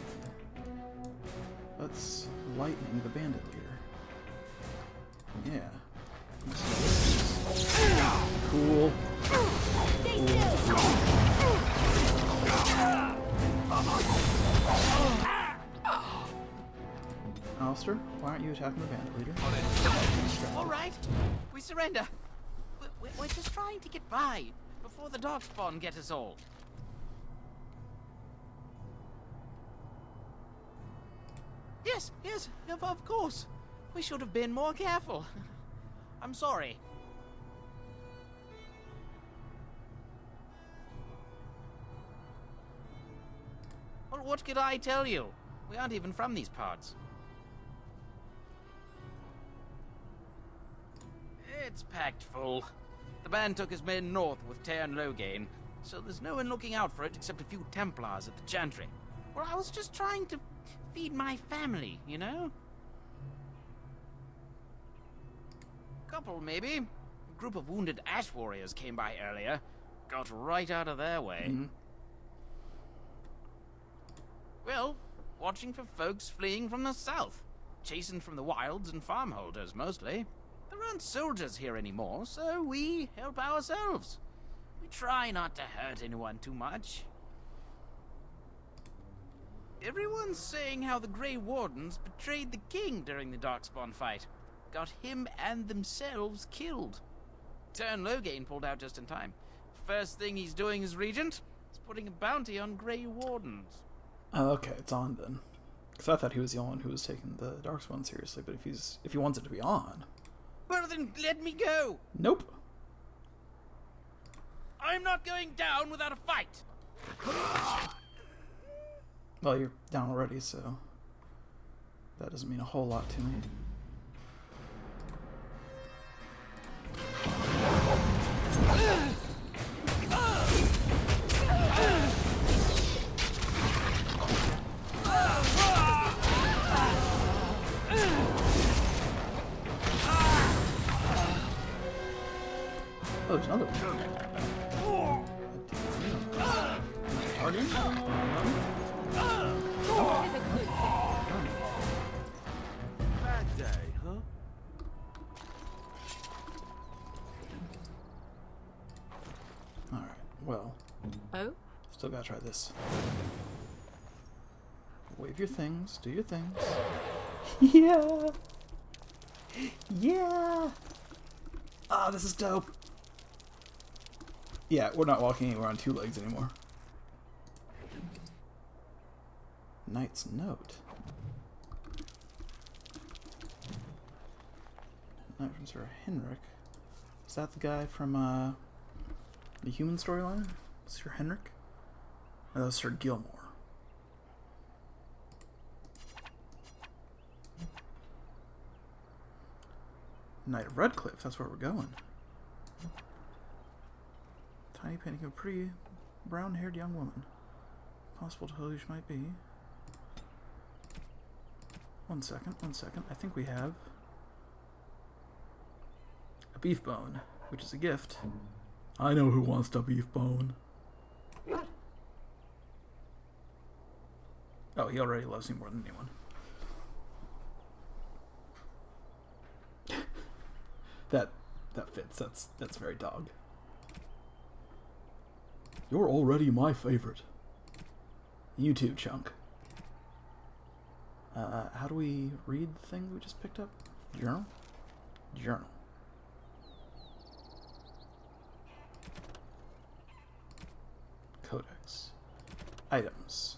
That's lightning the bandit leader. Yeah. Cool. Alistair, why aren't you attacking the bandit leader? All right, we surrender. We're just trying to get by before the darkspawn get us all. Yes, of course. We should have been more careful. I'm sorry. Well, what could I tell you? We aren't even from these parts. It's packed full. The band took his men north with Tairn Loghain, so there's no one looking out for it except a few Templars at the Chantry. Well, I was just trying to feed my family, you know? Couple, maybe. A group of wounded ash warriors came by earlier. Got right out of their way. Mm-hmm. Well, watching for folks fleeing from the south. Chasing from the wilds and farmholders, mostly. There aren't soldiers here anymore, so we help ourselves. We try not to hurt anyone too much. Everyone's saying how the Grey Wardens betrayed the king during the Darkspawn fight. Got him and themselves killed. Tairn Loghain pulled out just in time. First thing he's doing as regent is putting a bounty on Grey Wardens. Oh, okay, it's on then. Because I thought he was the only one who was taking the Darkspawn seriously, but if he wants it to be on... Well then, let me go! Nope. I'm not going down without a fight! Well, you're down already, so... That doesn't mean a whole lot to me. Oh, there's another one. Target? Bad day, huh? Alright, well. Oh? Still gotta try this. Wave your things, do your things. Yeah! Yeah! Ah, this is dope! Yeah, we're not walking anywhere on two legs anymore. Knight's Note. Knight from Sir Henrik. Is that the guy from the human storyline? Sir Henrik? No, that was Sir Gilmore. Knight of Redcliffe, that's where we're going. Tiny painting of a pretty brown-haired young woman. Possible to tell who she might be. One second. I think we have a beef bone, which is a gift. I know who wants the beef bone. Oh, he already loves me more than anyone. that fits. That's very dog. You're already my favorite. You too, Chunk. How do we read the thing we just picked up? Journal? Journal. Codex. Items.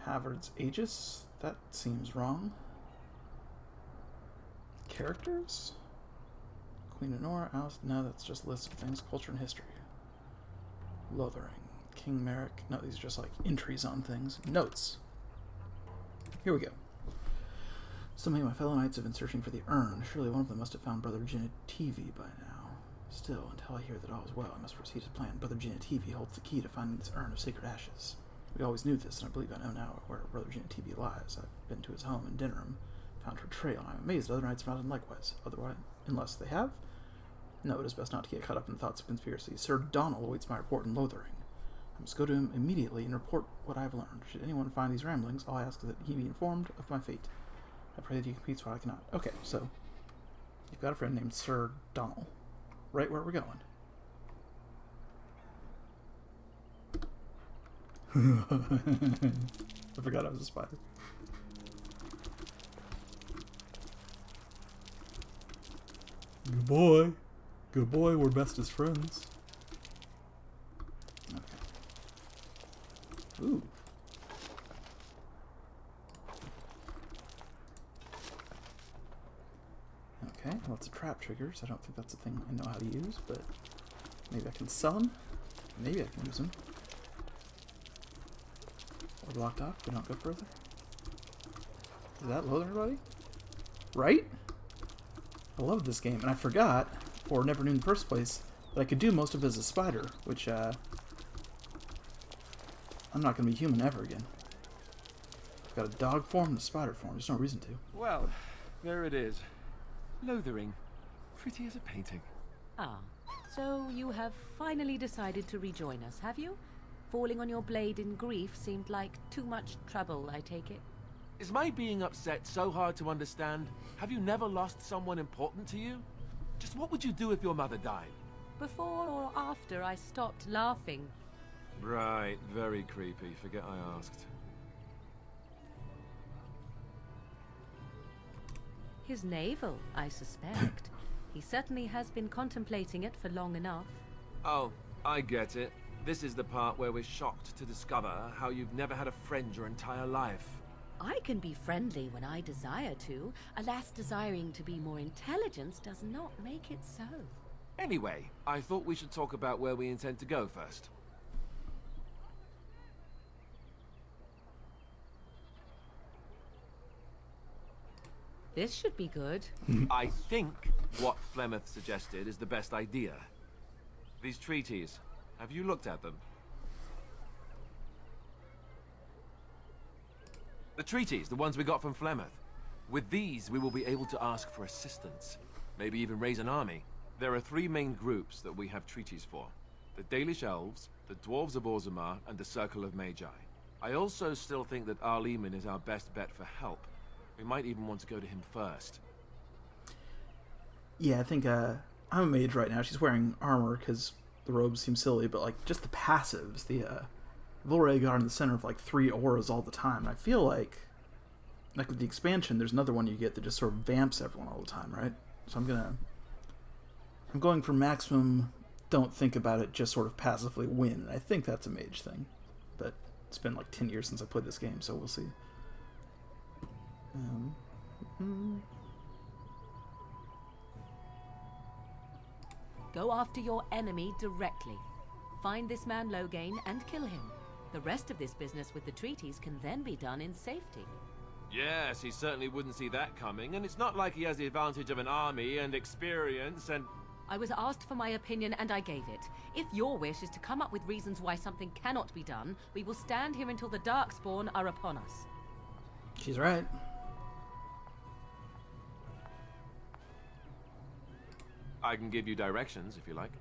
Havard's Aegis? That seems wrong. Characters? Queen Honora, Alice. No, that's just a list of things. Culture and history. Lothering. King Merrick. No, these are just like entries on things. Notes. Here we go. So many of my fellow knights have been searching for the urn. Surely one of them must have found Brother Genetivi by now. Still, until I hear that all is well, I must proceed as planned. Brother Genetivi holds the key to finding this urn of sacred ashes. We always knew this, and I believe I know now where Brother Genetivi lies. I've been to his home in Dinnerham, found her trail, and I'm amazed other knights have not done likewise. Otherwise, unless they have? No, it is best not to get caught up in the thoughts of conspiracy. Sir Donald awaits my report in Lothering. I must go to him immediately and report what I have learned. Should anyone find these ramblings, all I ask is that he be informed of my fate. I pray that he completes what I cannot. Okay, so you've got a friend named Sir Donald. Right where we're going. I forgot I was a spider. Good boy. Good boy, we're bestest friends. Okay. Ooh. Okay, lots of trap triggers. I don't think that's a thing I know how to use, but maybe I can sell them. Maybe I can use them. We're blocked off. We don't go further. Is that load everybody? Right? I love this game, and I forgot, or never knew in the first place, that I could do most of it as a spider, which, I'm not going to be human ever again. I've got a dog form and a spider form. There's no reason to. Well, there it is. Lothering. Pretty as a painting. Ah, so you have finally decided to rejoin us, have you? Falling on your blade in grief seemed like too much trouble, I take it. Is my being upset so hard to understand? Have you never lost someone important to you? Just what would you do if your mother died? Before or after I stopped laughing? Right, very creepy. Forget I asked. His navel, I suspect. He certainly has been contemplating it for long enough. Oh, I get it. This is the part where we're shocked to discover how you've never had a friend your entire life. I can be friendly when I desire to. Alas, desiring to be more intelligent does not make it so. Anyway, I thought we should talk about where we intend to go first. This should be good. I think what Flemeth suggested is the best idea. These treaties, have you looked at them? The treaties, the ones we got from Flemeth. With these, we will be able to ask for assistance. Maybe even raise an army. There are three main groups that we have treaties for. The Dalish Elves, the Dwarves of Orzammar, and the Circle of Magi. I also still think that Arleman is our best bet for help. We might even want to go to him first. Yeah, I think I'm a mage right now. She's wearing armor because the robes seem silly, but like just the passives, the Vilray got in the center of like 3 auras all the time. And I feel like with the expansion, there's another one you get that just sort of vamps everyone all the time, right? So I'm going for maximum. Don't think about it. Just sort of passively win. And I think that's a mage thing, but it's been like 10 years since I played this game, so we'll see. Go after your enemy directly. Find this man Loghain and kill him. The rest of this business with the treaties can then be done in safety. Yes, he certainly wouldn't see that coming, and it's not like he has the advantage of an army and experience and... I was asked for my opinion and I gave it. If your wish is to come up with reasons why something cannot be done, we will stand here until the Darkspawn are upon us. She's right. I can give you directions if you like.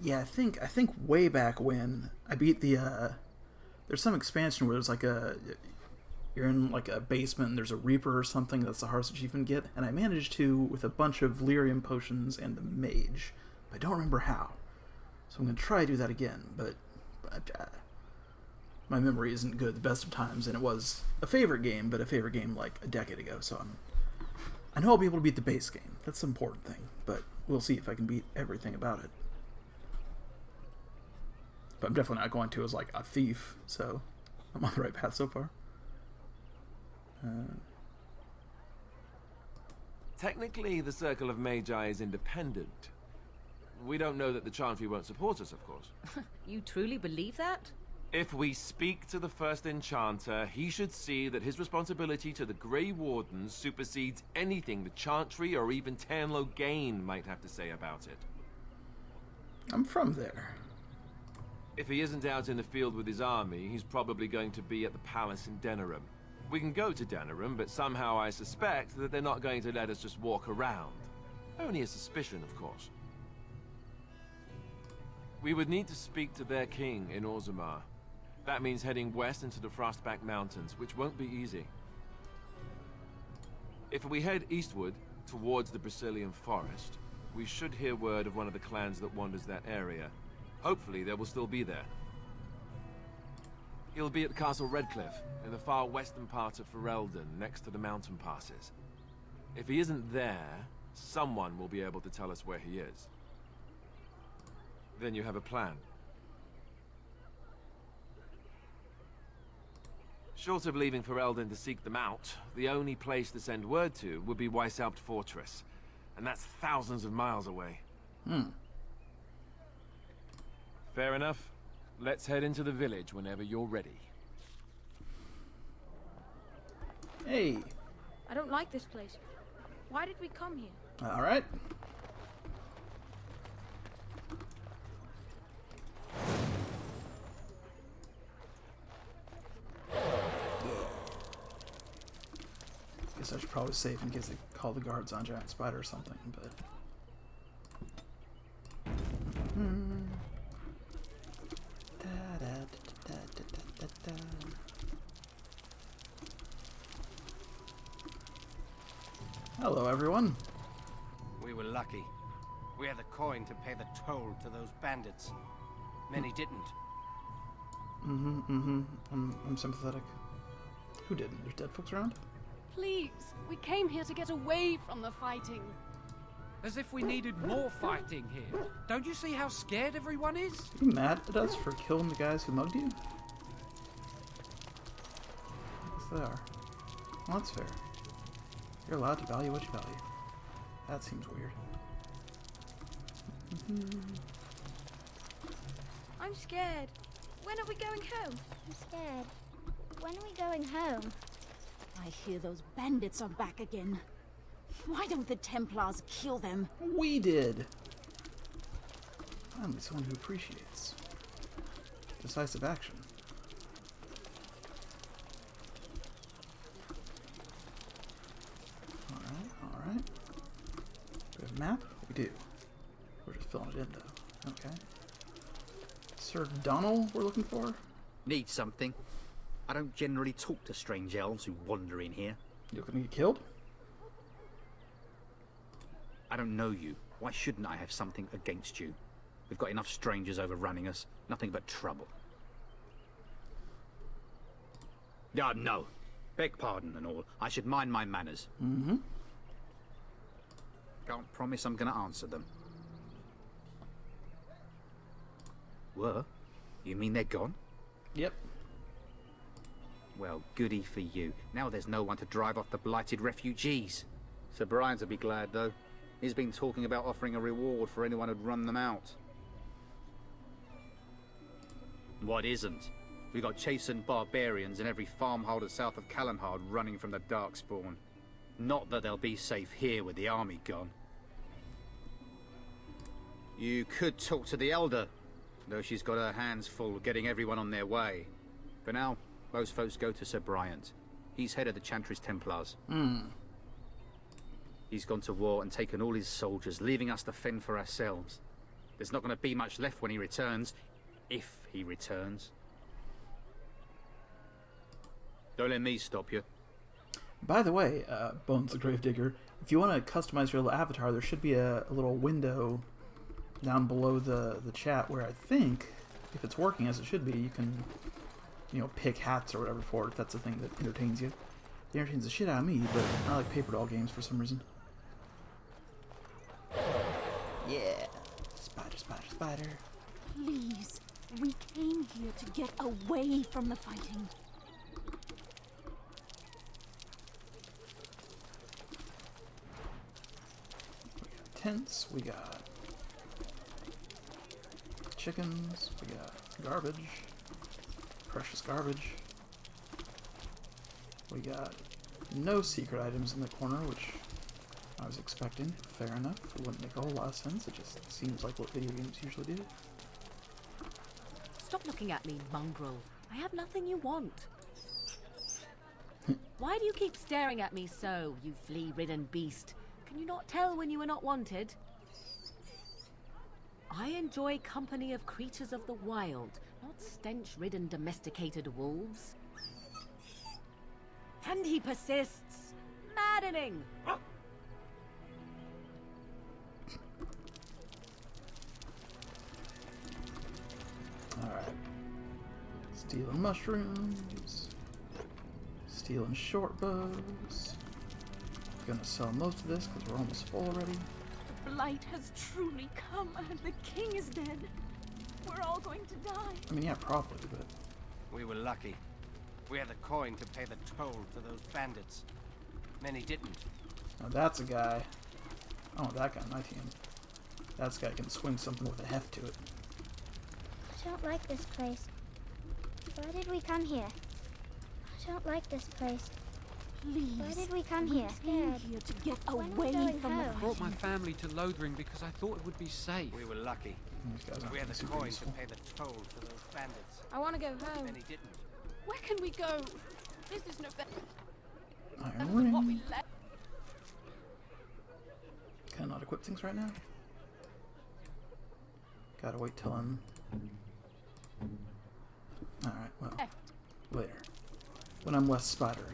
Yeah, I think way back when I beat the there's some expansion where there's like you're in like a basement and there's a Reaper or something. That's the hardest achievement you get, and I managed to with a bunch of lyrium potions and the mage. I don't remember how, so I'm gonna try to do that again. But my memory isn't good the best of times, and it was a favorite game, but a favorite game like a decade ago. So I know I'll be able to beat the base game. That's the important thing, but we'll see if I can beat everything about it. But I'm definitely not going to as like a thief, so I'm on the right path so far. Technically, the Circle of Magi is independent. We don't know that the Chantry won't support us, of course. You truly believe that? If we speak to the first Enchanter, he should see that his responsibility to the Grey Wardens supersedes anything the Chantry or even Tan Logain might have to say about it. I'm from there. If he isn't out in the field with his army, he's probably going to be at the palace in Denerim. We can go to Denerim, but somehow I suspect that they're not going to let us just walk around. Only a suspicion, of course. We would need to speak to their king in Orzammar. That means heading west into the Frostback Mountains, which won't be easy. If we head eastward, towards the Brazilian forest, we should hear word of one of the clans that wanders that area. Hopefully they will still be there. He'll be at Castle Redcliffe, in the far western part of Ferelden, next to the mountain passes. If he isn't there, someone will be able to tell us where he is. Then you have a plan. Short of leaving Ferelden to seek them out, the only place to send word to would be Weishaupt Fortress. And that's thousands of miles away. Fair enough. Let's head into the village whenever you're ready. Hey. I don't like this place. Why did we come here? All right. Guess I should probably save in case they call the guards on giant spider or something, but... Hello, everyone. We were lucky. We had the coin to pay the toll to those bandits. Many didn't. I'm sympathetic. Who didn't? There's dead folks around? Please, we came here to get away from the fighting. As if we needed more fighting here. Don't you see how scared everyone is? Are you mad at us for killing the guys who mugged you? Yes, they are. Well, that's fair. You're allowed to value what you value. That seems weird. I'm scared. When are we going home? I'm scared. When are we going home? I hear those bandits are back again. Why don't the Templars kill them? We did. Finally, someone who appreciates decisive action. All right. Do we have a map? We do. We're just filling it in, though. Okay. Sir Donald, we're looking for? Need something? I don't generally talk to strange elves who wander in here. You're gonna get killed? I don't know you. Why shouldn't I have something against you? We've got enough strangers overrunning us. Nothing but trouble. Yeah, no. Beg pardon and all. I should mind my manners. Can't promise I'm gonna answer them. Were? You mean they're gone? Yep. Well, goody for you. Now there's no one to drive off the blighted refugees. Sir Brian'll be glad, though. He's been talking about offering a reward for anyone who'd run them out. What isn't? We got chastened barbarians in every farmholder south of Callanhard running from the Darkspawn. Not that they'll be safe here with the army gone. You could talk to the Elder, though she's got her hands full getting everyone on their way. For now, most folks go to Sir Bryant. He's head of the Chantry's Templars. He's gone to war and taken all his soldiers, leaving us to fend for ourselves. There's not going to be much left when he returns, if he returns. Don't let me stop you. By the way, Bones the Gravedigger, if you want to customize your little avatar, there should be a little window down below the chat where I think, if it's working as it should be, you can, you know, pick hats or whatever for it, if that's the thing that entertains you. It entertains the shit out of me, but I like paper doll games for some reason. Yeah. Spider, spider, spider. Please, We came here to get away from the fighting. We got tents, we got chickens, we got garbage, precious garbage. We got no secret items in the corner, which I was expecting. Fair enough. It wouldn't make a whole lot of sense. It just seems like what video games usually do. Stop looking at me, mongrel. I have nothing you want. Why do you keep staring at me so, you flea-ridden beast? Can you not tell when you are not wanted? I enjoy company of creatures of the wild, not stench-ridden domesticated wolves. And he persists. Maddening! Alright. Stealing mushrooms. Stealing short bows. Gonna sell most of this because we're almost full already. The blight has truly come and the king is dead. We're all going to die. I mean, yeah, probably, but... We were lucky. We had the coin to pay the toll to those bandits. Many didn't. Now that's a guy. I want that guy on my team. That guy can swing something with a heft to it. I don't like this place. Why did we come here? I don't like this place. Please. Why did we come here? Came here to get away from the I brought my fighting. family to Lothering because I thought it would be safe. We were lucky. These guys aren't We had the super coin to useful. pay the toll to those bandits. I want to go home. Many didn't. Where can we go? This is no better Iron than what we ring. left. Can I not equip things right now? Gotta wait till I'm... Alright, well, later. When I'm less spidery.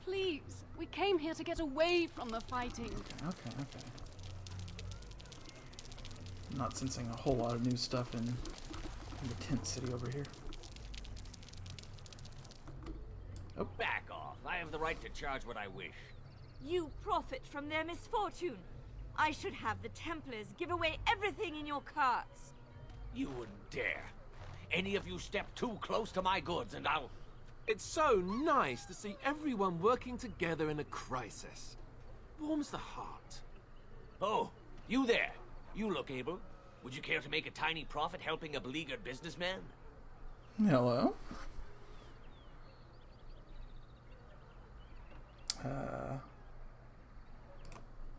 Please, we came here to get away from the fighting. Okay. I'm not sensing a whole lot of new stuff in the tent city over here. Oh. Back off. I have the right to charge what I wish. You profit from their misfortune. I should have the Templars give away everything in your carts. You wouldn't dare. Any of you step too close to my goods and I'll... It's so nice to see everyone working together in a crisis. Warms the heart. Oh, you there. You look able. Would you care to make a tiny profit helping a beleaguered businessman? Hello?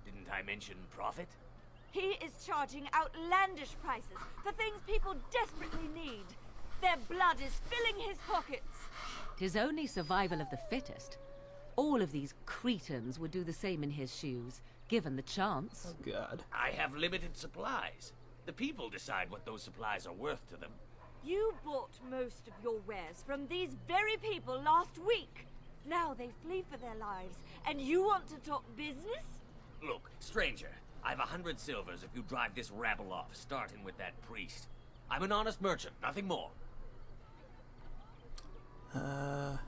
Didn't I mention profit? He is charging outlandish prices for things people desperately need. Their blood is filling his pockets. 'Tis only survival of the fittest. All of these cretins would do the same in his shoes, given the chance. Oh, God. I have limited supplies. The people decide what those supplies are worth to them. You bought most of your wares from these very people last week. Now they flee for their lives, and you want to talk business? Look, stranger, I've 100 silvers if you drive this rabble off, starting with that priest. I'm an honest merchant, nothing more. So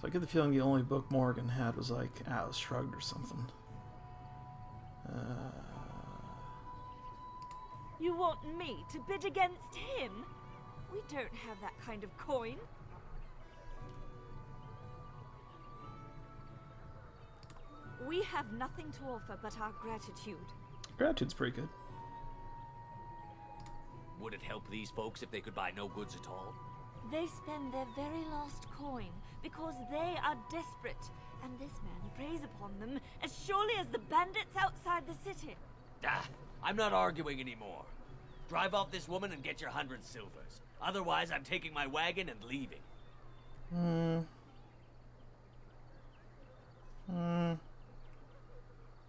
I get the feeling the only book Morgan had was like Atlas Shrugged or something. You want me to bid against him? We don't have that kind of coin. We have nothing to offer but our gratitude. Gratitude's pretty good. Would it help these folks if they could buy no goods at all? They spend their very last coin because they are desperate, and this man preys upon them as surely as the bandits outside the city. Ah, I'm not arguing anymore. Drive off this woman and get your 100 silvers. Otherwise, I'm taking my wagon and leaving.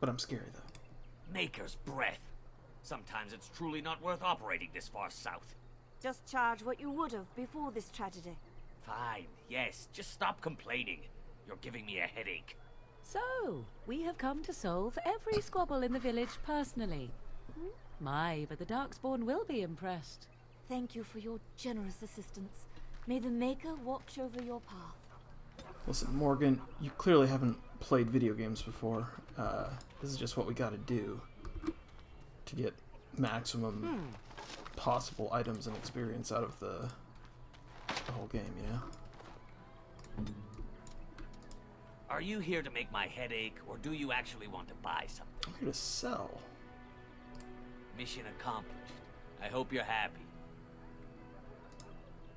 But I'm scary, though. Maker's breath. Sometimes it's truly not worth operating this far south. Just charge what you would have before this tragedy. Fine, yes, just stop complaining. You're giving me a headache. So, we have come to solve every squabble in the village personally. My, but the Darkspawn will be impressed. Thank you for your generous assistance. May the Maker watch over your path. Listen, Morgan, you clearly haven't played video games before. This is just what we gotta do. to get maximum possible items and experience out of the whole game, you know? Are you here to make my head ache, or do you actually want to buy something? I'm here to sell. Mission accomplished. I hope you're happy.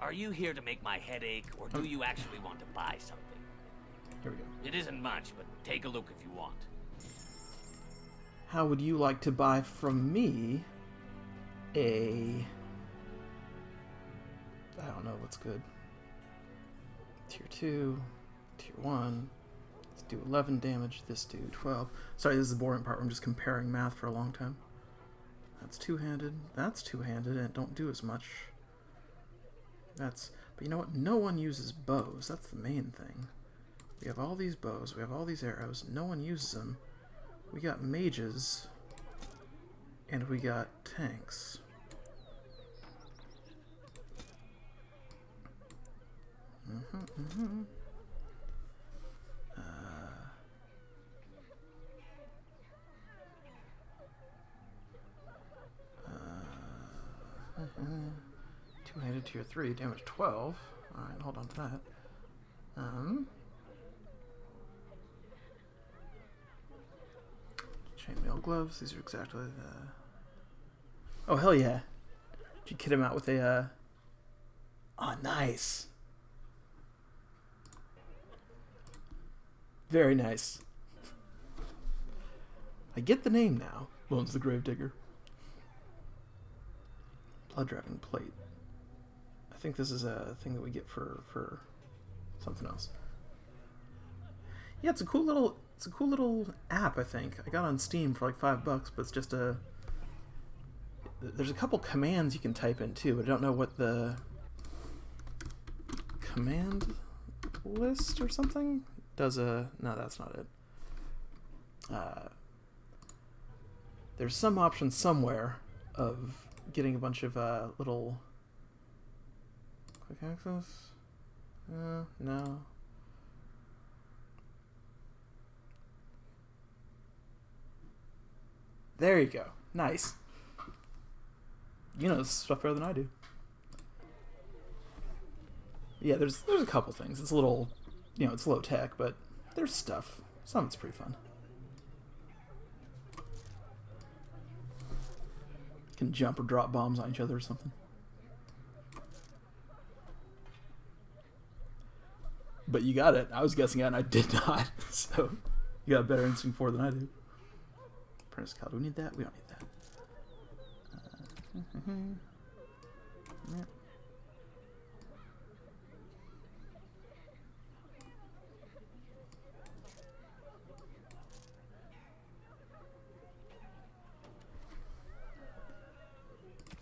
Are you here to make my head ache, or do you actually want to buy something? Here we go. It isn't much, but take a look if you want. How would you like to buy from me a... I don't know what's good. Tier 2, Tier 1. Let's do 11 damage, this do 12. Sorry, this is the boring part where I'm just comparing math for a long time. That's two-handed, and it don't do as much. But you know what? No one uses bows. That's the main thing. We have all these bows, we have all these arrows. No one uses them. We got mages, and we got tanks. Two-handed tier 3, damage 12. Alright, hold on to that. Chainmail gloves, these are exactly the... Oh, hell yeah. Did you kit him out with a, Oh, nice. Very nice. I get the name now. Bones the Gravedigger. Blood Dragon Plate. I think this is a thing that we get for something else. Yeah, it's a cool little app, I think. I got on Steam for like $5, but it's just a... There's a couple commands you can type in too, but I don't know what the... Command list or something? Does a... No, that's not it. There's some option somewhere of getting a bunch of little... Quick access? No. There you go. Nice. You know this stuff better than I do. Yeah, there's a couple things. It's a little, it's low tech, but there's stuff. Some of it's pretty fun. Can jump or drop bombs on each other or something. But you got it. I was guessing it, and I did not. So you got a better instinct for it than I do. Apprentice Cal. Do we need that? We don't need that. Yeah.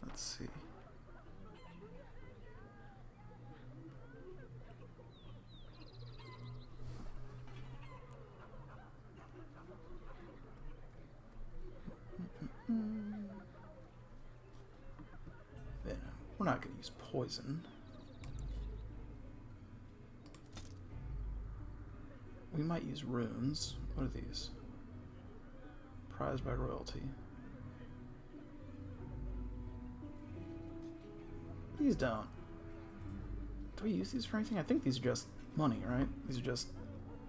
Let's see. Venom. We're not going to use poison. We might use runes. What are these? Prized by royalty. These don't. Do we use these for anything? I think these are just money, right? These are just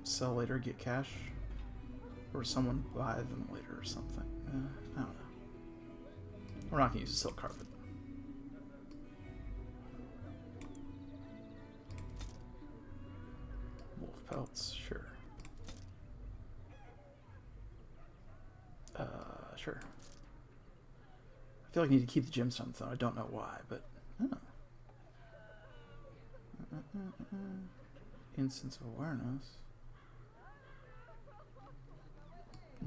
sell later, get cash. Or someone buy them later or something. I don't know. We're not going to use a silk carpet. Wolf pelts, sure. Sure. I feel like I need to keep the gemstones though. I don't know why, but... Oh. Instance of awareness.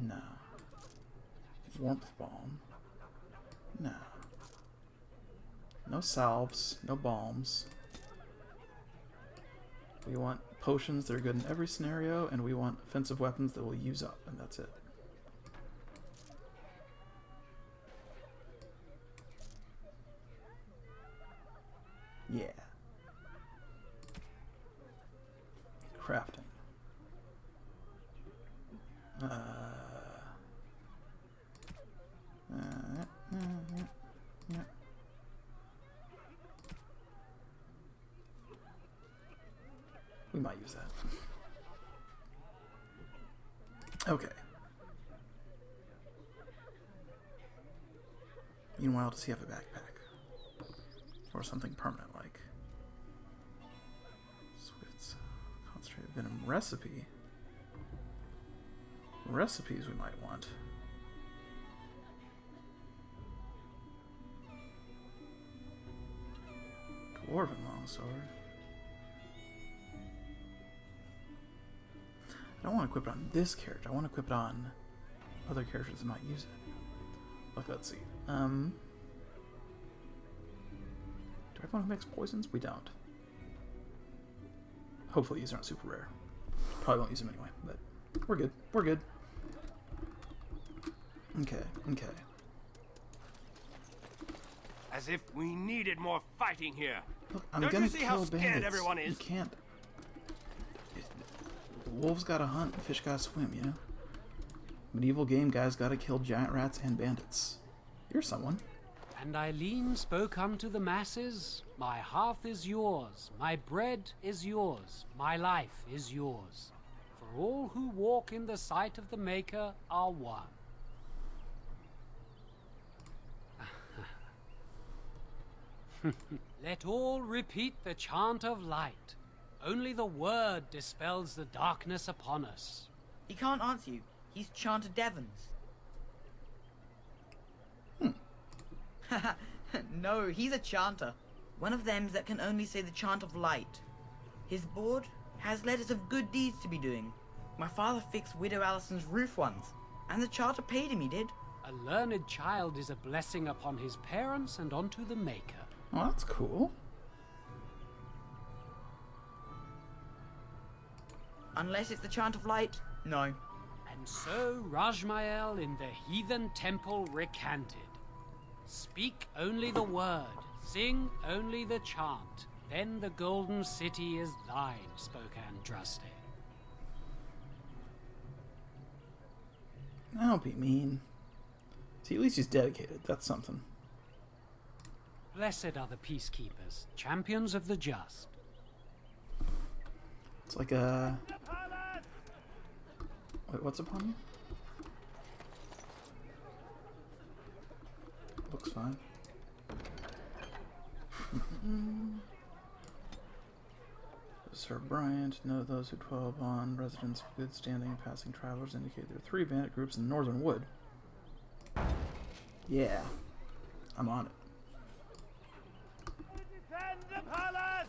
No. Warmth bomb. No. No salves. No bombs. We want potions that are good in every scenario, and we want offensive weapons that we'll use up, and that's it. Yeah. Crafting. We might use that. Okay. Meanwhile, does he have a backpack? Or something permanent like? Swift's concentrated venom recipe. Recipes we might want. Dwarven longsword. I don't want to equip it on this character. I want to equip it on other characters that might use it. Like, let's see. Do I have one who makes poisons? We don't. Hopefully these aren't super rare. Probably won't use them anyway, but we're good. We're good. Okay, okay. As if we needed more fighting here. Look, I'm Don't gonna you see how kill scared bandits. everyone is? You can't. Wolves gotta hunt, fish gotta swim, you know? Medieval game guys gotta kill giant rats and bandits. You're someone. And Eileen spoke unto the masses, my hearth is yours, my bread is yours, my life is yours. For all who walk in the sight of the Maker are one. Let all repeat the chant of light. Only the word dispels the darkness upon us. He can't answer you. He's chanted Devons. No, he's a chanter. One of them that can only say the chant of light. His board has letters of good deeds to be doing. My father fixed Widow Allison's roof once, and the charter paid him, he did. A learned child is a blessing upon his parents and onto the Maker. Oh, that's cool. Unless it's the chant of light, no. And so Rajmael in the heathen temple recanted. Speak only the word, sing only the chant, then the golden city is thine, spoke Andraste. Don't be mean. See, at least he's dedicated. That's something. Blessed are the peacekeepers, champions of the just. It's like a... Wait, what's upon you? Looks fine. Sir Bryant, know those who dwell upon residents of good standing and passing travelers indicate there are 3 bandit groups in the northern wood. Yeah, I'm on it. Defend the palace!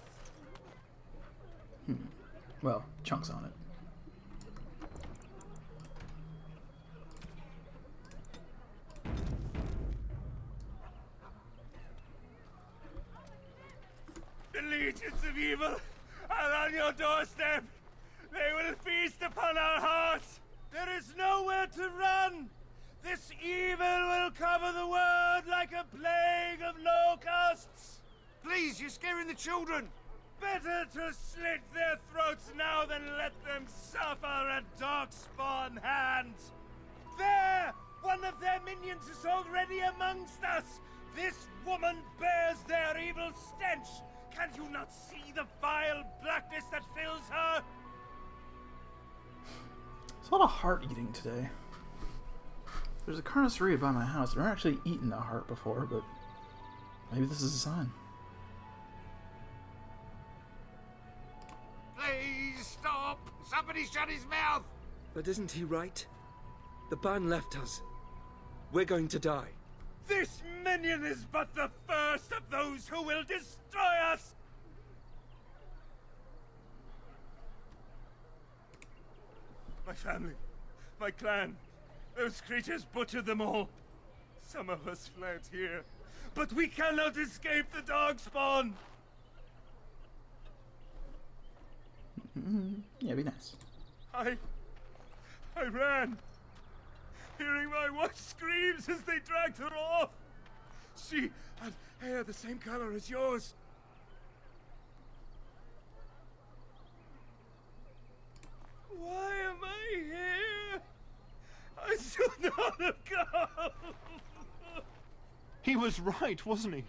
Well, Chunk's on it. The legions of evil are on your doorstep. They will feast upon our hearts. There is nowhere to run. This evil will cover the world like a plague of locusts. Please, you're scaring the children. Better to slit their throats now than let them suffer at Darkspawn hands. There! One of their minions is already amongst us. This woman bears their evil stench. Can you not see the vile blackness that fills her? There's a lot of heart eating today. There's a carniceria by my house. I've never actually eaten a heart before, but maybe this is a sign. Please stop! Somebody shut his mouth! But isn't he right? The ban left us. We're going to die. This minion is but the first of those who will destroy us! My family, my clan, those creatures butchered them all. Some of us fled here, but we cannot escape the Darkspawn! Yeah, be nice. I ran, hearing my wife's screams as they dragged her off. She had hair the same color as yours. Why am I here? I should not have come. He was right, wasn't he?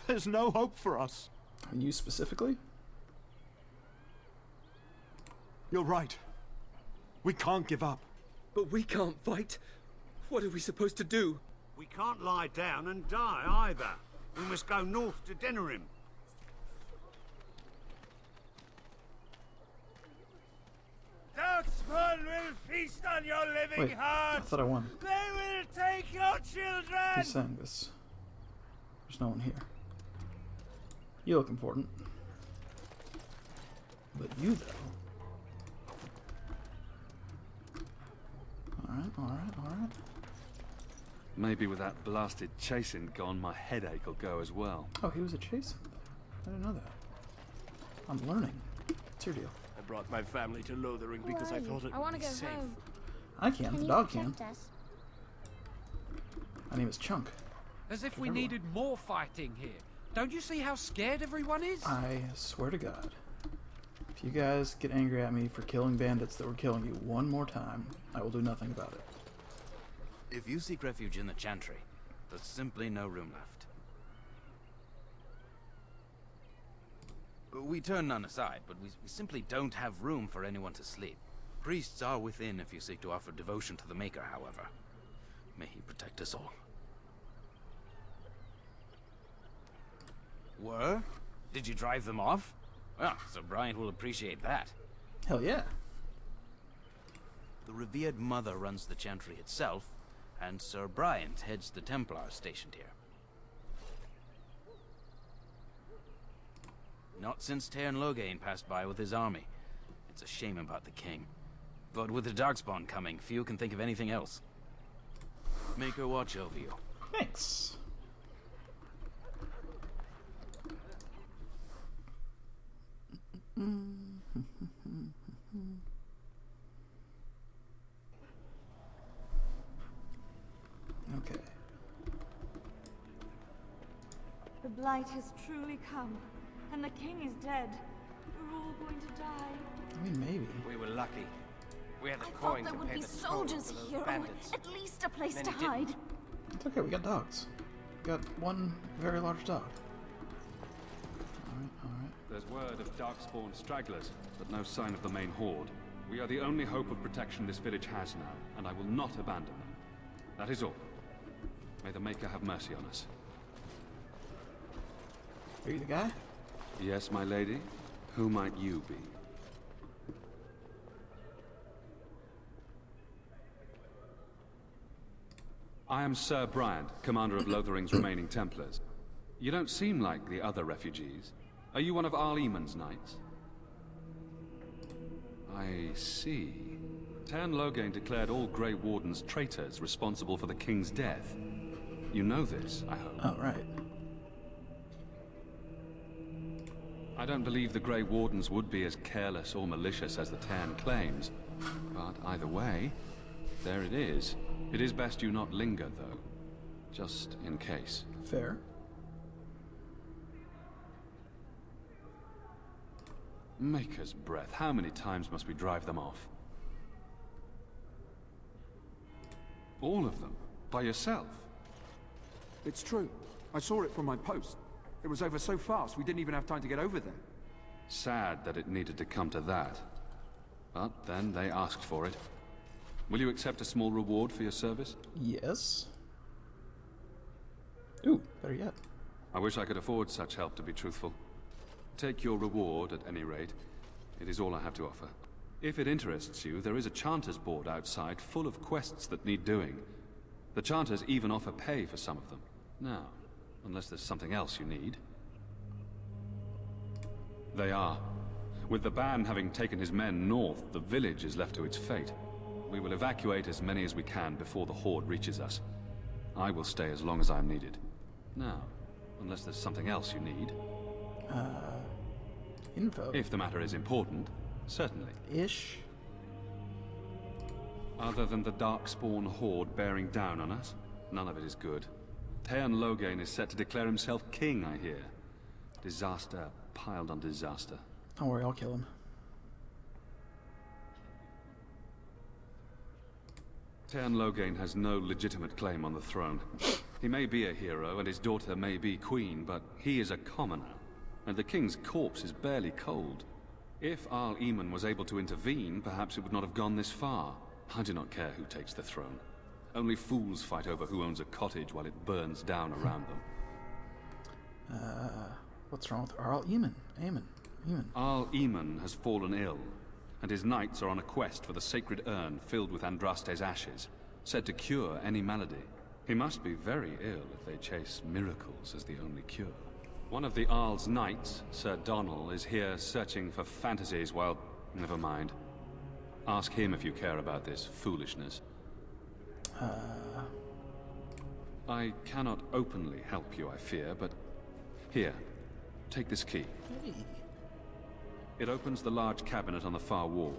There's no hope for us. And you specifically? You're right. We can't give up. But we can't fight. What are we supposed to do? We can't lie down and die either. We must go north to dinner him. Darkspawn will feast on your living Wait, I hearts. thought I won. They will take your children. Who's saying this? There's no one here. You look important. But you, though. Alright. Maybe with that blasted chasing gone, my headache will go as well. Oh, he was a chasing. I didn't know that. I'm learning. What's your deal? I brought my family to Lothering Who because are I you? thought it I would want be to go safe. home. I can. The you dog can. protect us? My name is Chunk. As if we Everyone. needed more fighting here. Don't you see how scared everyone is? I swear to God, if you guys get angry at me for killing bandits that were killing you one more time, I will do nothing about it. If you seek refuge in the Chantry, there's simply no room left. We turn none aside, but we simply don't have room for anyone to sleep. Priests are within if you seek to offer devotion to the Maker, however. May he protect us all. Were? Did you drive them off? Well, Sir Bryant will appreciate that. Hell yeah. The revered mother runs the Chantry itself, and Sir Bryant heads the Templars stationed here. Not since Tairn Loghain passed by with his army. It's a shame about the king. But with the Darkspawn coming, few can think of anything else. Make her watch over you. Thanks. Okay. The blight has truly come, and the king is dead. We're all going to die. I mean, maybe. We were lucky. We had the I thought coin there to would pay be the toll soldiers for those here, or bandits. at least a place Then to he didn't. hide. It's okay, we got dogs. We got one very large dog. Alright. There's word of Darkspawn stragglers, but no sign of the main horde. We are the only hope of protection this village has now, and I will not abandon them. That is all. May the Maker have mercy on us. Are you the guy? Yes, my lady. Who might you be? I am Sir Bryant, commander of Lothering's remaining Templars. You don't seem like the other refugees. Are you one of Arl Eamon's knights? I see. Tairn Loghain declared all Grey Wardens traitors responsible for the king's death. You know this, I hope. Oh, right. I don't believe the Grey Wardens would be as careless or malicious as the Tairn claims. But either way, there it is. It is best you not linger, though. Just in case. Fair. Maker's breath. How many times must we drive them off? All of them? By yourself? It's true. I saw it from my post. It was over so fast, we didn't even have time to get over there. Sad that it needed to come to that. But then they asked for it. Will you accept a small reward for your service? Yes. Ooh, better yet. I wish I could afford such help, to be truthful. Take your reward, at any rate. It is all I have to offer. If it interests you, there is a Chanters board outside full of quests that need doing. The Chanters even offer pay for some of them. Now, unless there's something else you need. They are. With the ban having taken his men north, the village is left to its fate. We will evacuate as many as we can before the horde reaches us. I will stay as long as I am needed. Now, unless there's something else you need. Info. If the matter is important, certainly. Ish. Other than the Darkspawn horde bearing down on us, none of it is good. Tairn Loghain is set to declare himself king, I hear. Disaster piled on disaster. Don't worry, I'll kill him. Tairn Loghain has no legitimate claim on the throne. He may be a hero, and his daughter may be queen, but he is a commoner. And the king's corpse is barely cold. If Arl Eamon was able to intervene, perhaps it would not have gone this far. I do not care who takes the throne. Only fools fight over who owns a cottage while it burns down around them. What's wrong with Arl Eamon? Arl Eamon has fallen ill, and his knights are on a quest for the sacred urn filled with Andraste's ashes, said to cure any malady. He must be very ill if they chase miracles as the only cure. One of the Arl's knights, Sir Donnell, is here searching for fantasies while... Never mind. Ask him if you care about this foolishness. I cannot openly help you, I fear, but... Here, take this key. It opens the large cabinet on the far wall.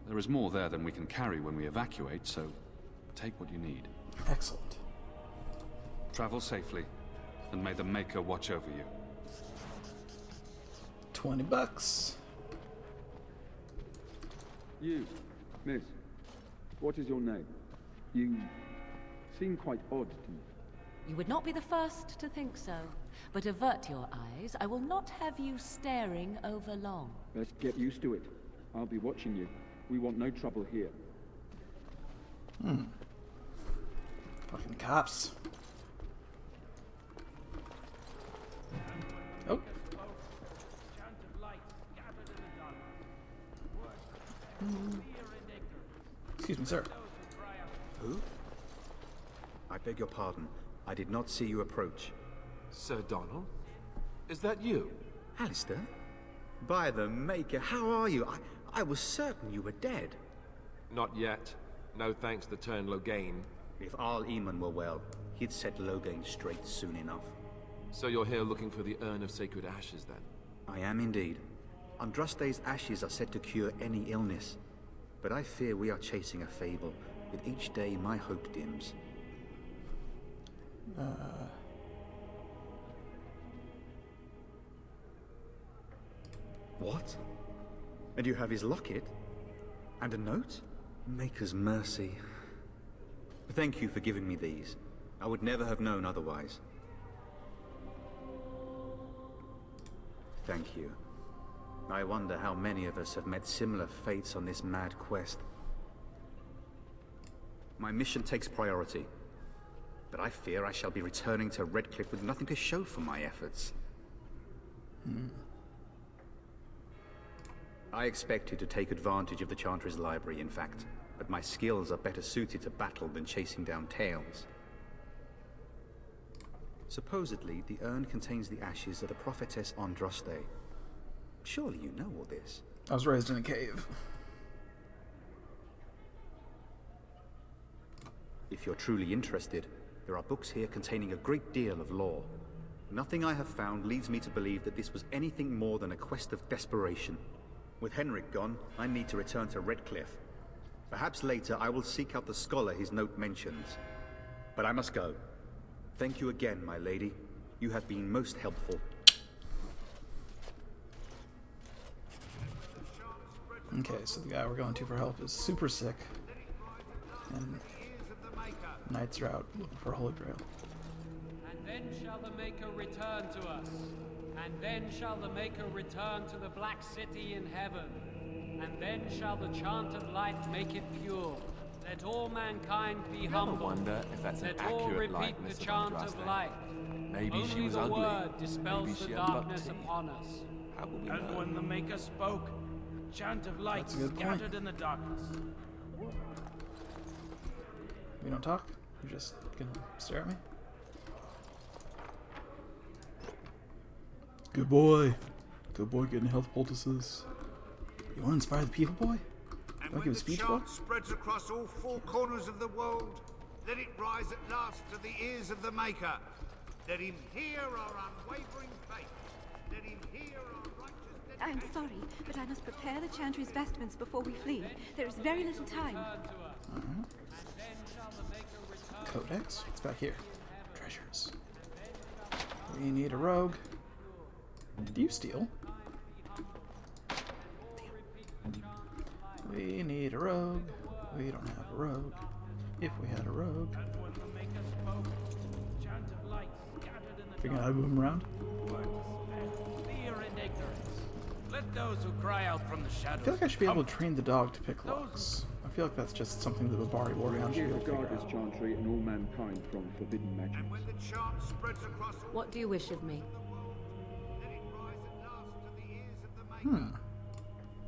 There is more there than we can carry when we evacuate, so take what you need. Excellent. Travel safely, and may the Maker watch over you. $20. You, miss, what is your name? You seem quite odd to me. You would not be the first to think so. But avert your eyes. I will not have you staring over long. Best get used to it. I'll be watching you. We want no trouble here. Fucking cops. Oh. Excuse me, sir. Who? I beg your pardon. I did not see you approach. Sir Donald? Is that you? Alistair? By the Maker, how are you? I was certain you were dead. Not yet. No thanks to turn Loghain. If Arl Eamon were well, he'd set Loghain straight soon enough. So you're here looking for the Urn of Sacred Ashes, then? I am indeed. Andraste's ashes are said to cure any illness. But I fear we are chasing a fable. With each day, my hope dims. What? And you have his locket? And a note? Maker's mercy. Thank you for giving me these. I would never have known otherwise. Thank you. I wonder how many of us have met similar fates on this mad quest. My mission takes priority, but I fear I shall be returning to Redcliffe with nothing to show for my efforts. I expected to take advantage of the Chantry's library, in fact, but my skills are better suited to battle than chasing down tales. Supposedly, the urn contains the ashes of the prophetess Andraste. Surely you know all this. I was raised in a cave. If you're truly interested, there are books here containing a great deal of lore. Nothing I have found leads me to believe that this was anything more than a quest of desperation. With Henrik gone, I need to return to Redcliffe. Perhaps later I will seek out the scholar his note mentions. But I must go. Thank you again, my lady. You have been most helpful. Okay, so the guy we're going to for help is super sick. And knights are out looking for a Holy Grail. And then shall the Maker return to us. And then shall the Maker return to the Black City in heaven. And then shall the chant of light make it pure. Let all mankind be humble. I wonder if that's an Let all accurate repeat likeness the chant of Andraste. light. Maybe Only she was the ugly. word dispels Maybe the she had buck darkness teeth. upon us. How will we And know? when the Maker spoke, a chant of light That's a good point. scattered in the darkness. We don't talk? You're just gonna stare at me? Good boy. Good boy getting health poultices. You want to inspire the people, boy? And Don't when give a the speech, boy? chant spreads across all four corners of the world, let it rise at last to the ears of the Maker. Let him hear our unwavering faith. Let him hear our righteous I'm sorry, but I must prepare the Chantry's vestments before we flee. There is very little time. Codex? What's back here? Treasures. We need a rogue. Did you steal? Damn. We need a rogue. We don't have a rogue. If we had a rogue. Figuring out how to move him around? Fear and ignorance. Let those who cry out from the I shadows. feel like I should be able to train the dog to pick locks. I feel like that's just something that the Bari Warhound should be able to figure out. chantry and all mankind from forbidden magic. And when the chant spreads across all What do you wish of me? let it rise at last to the ears of the Maker.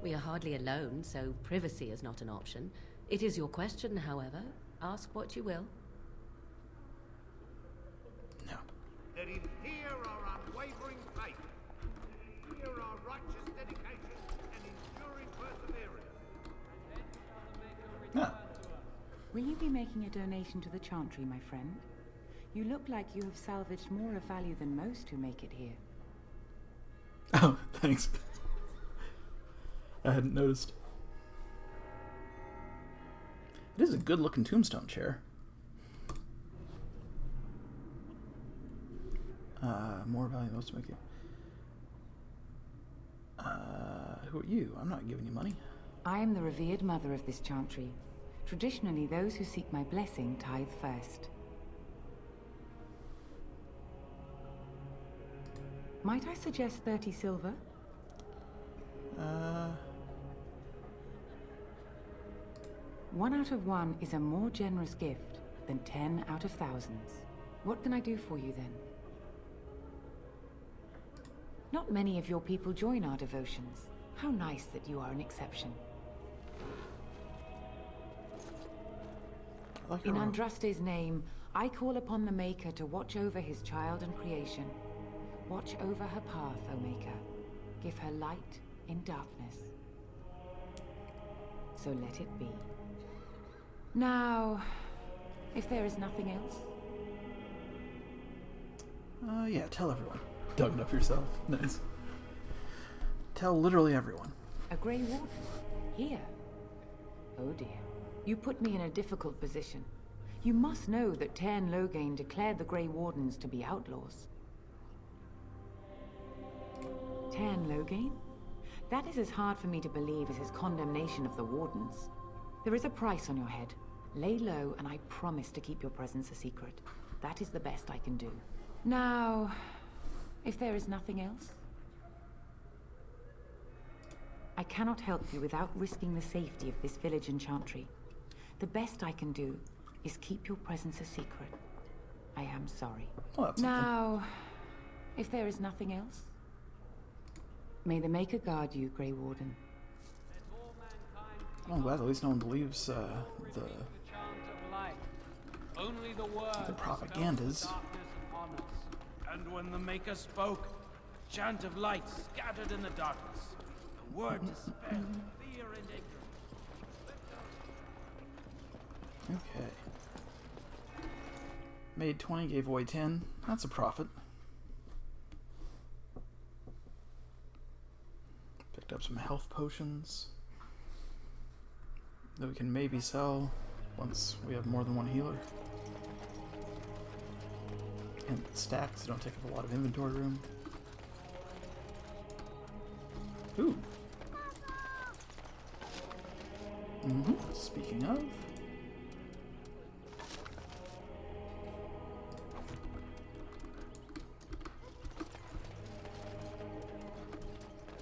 We are hardly alone, so privacy is not an option. It is your question, however. Ask what you will. Let him hear our unwavering faith. Let him hear our righteous dedication and enduring perseverance. Will you be making a donation to the Chantry, my friend? You look like you have salvaged more of value than most who make it here. Oh, thanks. I hadn't noticed. It is a good-looking tombstone chair. More value than most to make it. Who are you? I'm not giving you money. I am the revered mother of this Chantry. Traditionally, those who seek my blessing tithe first. Might I suggest 30 silver? 1 out of 1 is a more generous gift than 10 out of thousands. What can I do for you then? Not many of your people join our devotions. How nice that you are an exception. In Andraste's name, I call upon the Maker to watch over his child and creation. Watch over her path, O Maker. Give her light in darkness. So let it be. Now, if there is nothing else. Yeah, tell everyone. Dug it up yourself. Nice. Tell literally everyone. A Grey Warden? Here? Oh dear. You put me in a difficult position. You must know that Tairn Loghain declared the Grey Wardens to be outlaws. Tairn Loghain? That is as hard for me to believe as his condemnation of the Wardens. There is a price on your head. Lay low, and I promise to keep your presence a secret. That is the best I can do. Now, if there is nothing else, I cannot help you without risking the safety of this village and Chantry. The best I can do is keep your presence a secret. I am sorry. Well, that's now, if there is nothing else, may the Maker guard you, Grey Warden. I'm glad at least no one believes Only the word the propagandas. And when the Maker spoke, chant of light scattered in the darkness. A word dispelled fear and ignorance. Okay. Made 20, gave away 10. That's a profit. Picked up some health potions that we can maybe sell once we have more than one healer. And stacks, they don't take up a lot of inventory room. Ooh. Speaking of.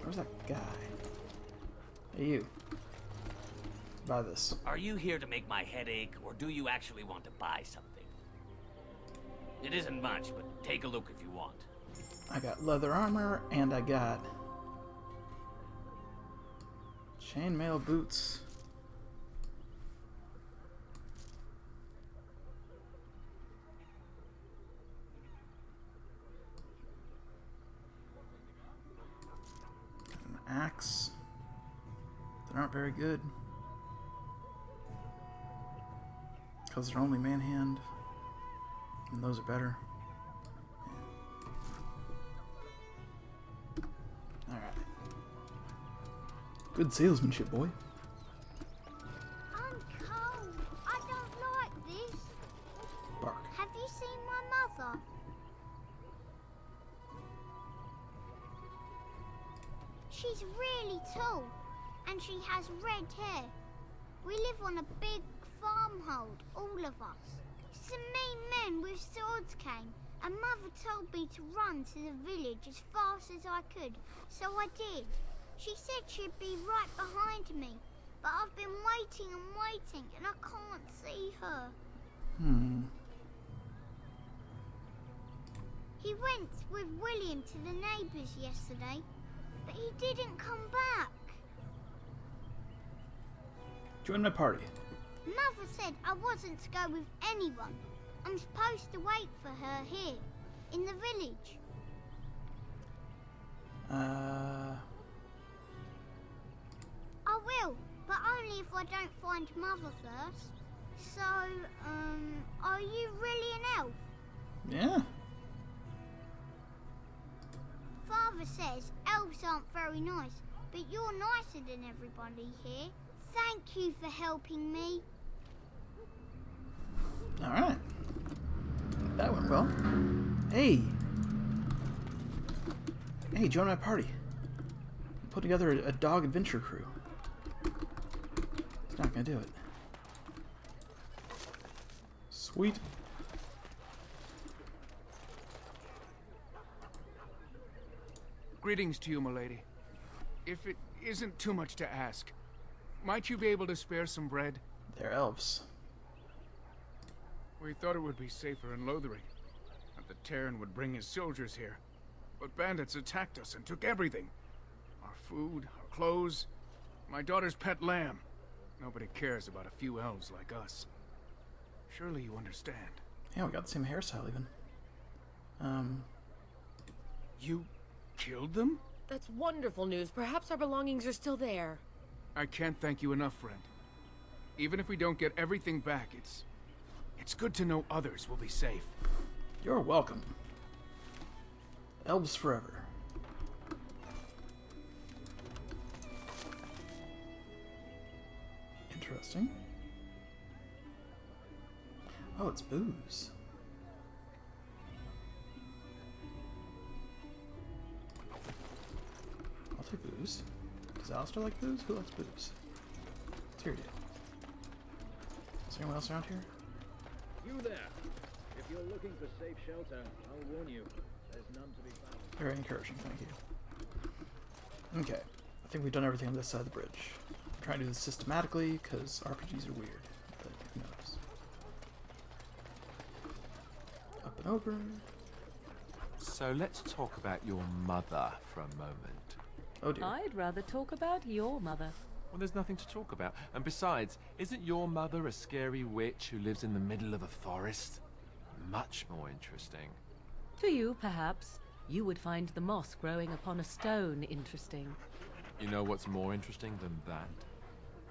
Where's that guy? Hey, you. Buy this. Are you here to make my head ache, or do you actually want to buy something? It isn't much, but take a look if you want. I got leather armor, and I got chainmail boots. An axe. They aren't very good, because they're only manhand, and those are better. Alright. Good salesmanship, boy. I'm cold. I don't like this. Bark. Have you seen my mother? She's really tall, and she has red hair. We live on a big farmhold, all of us. Some mean men with swords came, and Mother told me to run to the village as fast as I could, so I did. She said she'd be right behind me, but I've been waiting and waiting, and I can't see her. He went with William to the neighbours yesterday, but he didn't come back. Join my party. Mother said I wasn't to go with anyone. I'm supposed to wait for her here, in the village. I will, but only if I don't find Mother first. So, are you really an elf? Yeah. Father says elves aren't very nice, but you're nicer than everybody here. Thank you for helping me. Alright. That went well. Hey! Hey, join my party. Put together a dog adventure crew. It's not gonna do it. Sweet. Greetings to you, milady. If it isn't too much to ask, might you be able to spare some bread? They're elves. We thought it would be safer in Lothering, that the Terran would bring his soldiers here. But bandits attacked us and took everything. Our food, our clothes, my daughter's pet lamb. Nobody cares about a few elves like us. Surely you understand. Yeah, we got the same hairstyle even. You killed them? That's wonderful news. Perhaps our belongings are still there. I can't thank you enough, friend. Even if we don't get everything back, it's good to know others will be safe. You're welcome. Elves forever. Interesting. Oh, it's booze. I'll take booze. Does Alistair like booze? Who likes booze? It's your deal. Is there anyone else around here? You there! If you're looking for safe shelter, I'll warn you, there's none to be found. Very encouraging, thank you. Okay, I think we've done everything on this side of the bridge. I'm trying to do this systematically, because RPGs are weird, but who knows. Up and over. So let's talk about your mother for a moment. Oh dear. I'd rather talk about your mother. Well, there's nothing to talk about. And besides, isn't your mother a scary witch who lives in the middle of a forest? Much more interesting. To you, perhaps. You would find the moss growing upon a stone interesting. You know what's more interesting than that?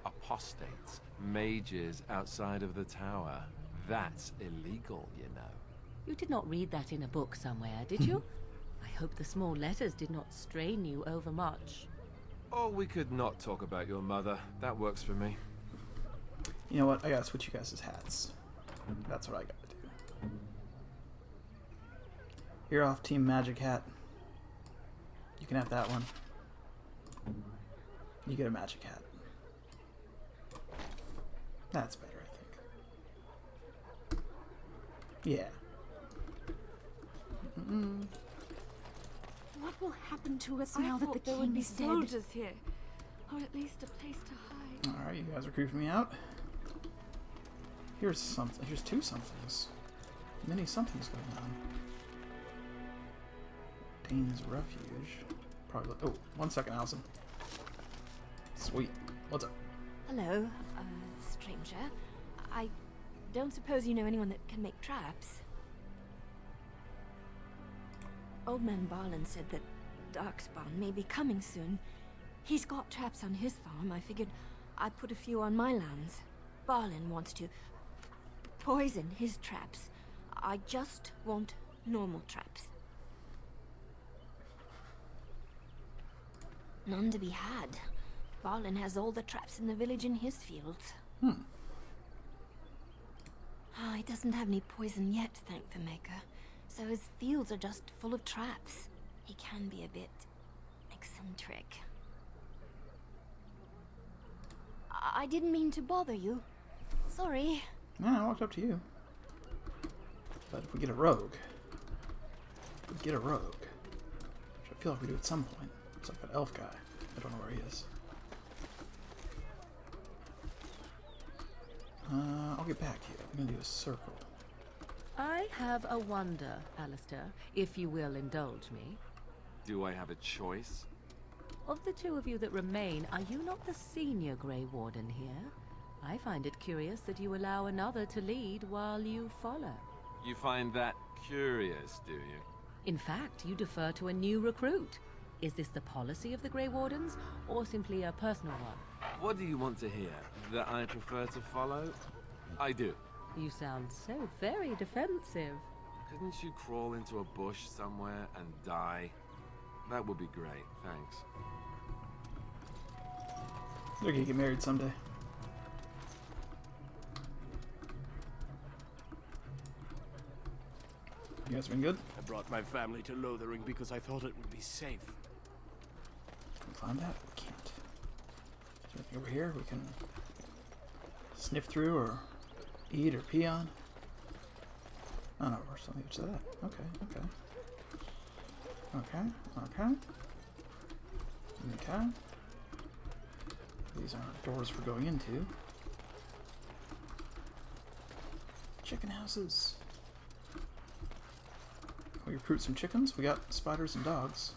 Apostates, mages outside of the tower. That's illegal, you know. You did not read that in a book somewhere, did you? I hope the small letters did not strain you overmuch. Oh, we could not talk about your mother. That works for me. You know what? I gotta switch you guys' hats. That's what I gotta do. You're off Team Magic Hat. You can have that one. You get a magic hat. That's better, I think. Yeah. What will happen to us I now that the thought there would king be is dead? soldiers here, or at least a place to hide. Alright, you guys are creeping me out. Here's something. Here's two somethings. Many somethings going on. Dane's Refuge. Probably. Oh, 1 second, Allison. Sweet. What's up? Hello, stranger. I don't suppose you know anyone that can make traps. Old man Barlin said that Darkspawn may be coming soon. He's got traps on his farm. I figured I'd put a few on my lands. Barlin wants to poison his traps. I just want normal traps. None to be had. Barlin has all the traps in the village in his fields. He doesn't have any poison yet, thank the Maker. So his fields are just full of traps. He can be a bit eccentric. I didn't mean to bother you. Sorry. No, I walked up to you. But if we get a rogue, which I feel like we do at some point. It's like that elf guy. don't know where he is. I'll get back to you. I'm gonna do a circle. I have a wonder, Alistair, if you will indulge me. Do I have a choice? Of the two of you that remain, are you not the senior Grey Warden here? I find it curious that you allow another to lead while you follow. You find that curious, do you? In fact, you defer to a new recruit. Is this the policy of the Grey Wardens, or simply a personal one? What do you want to hear? That I prefer to follow? I do. You sound so very defensive. Couldn't you crawl into a bush somewhere and die? That would be great, thanks. They're gonna get married someday. You guys been good? I brought my family to Lothering because I thought it would be safe. Can we find that? We can't. Is there anything over here we can sniff through or eat or pee on? Oh no, we're something to that. Okay, okay. Okay, okay. Okay. These aren't doors for going into. Chicken houses. Can we recruit some chickens? We got spiders and dogs.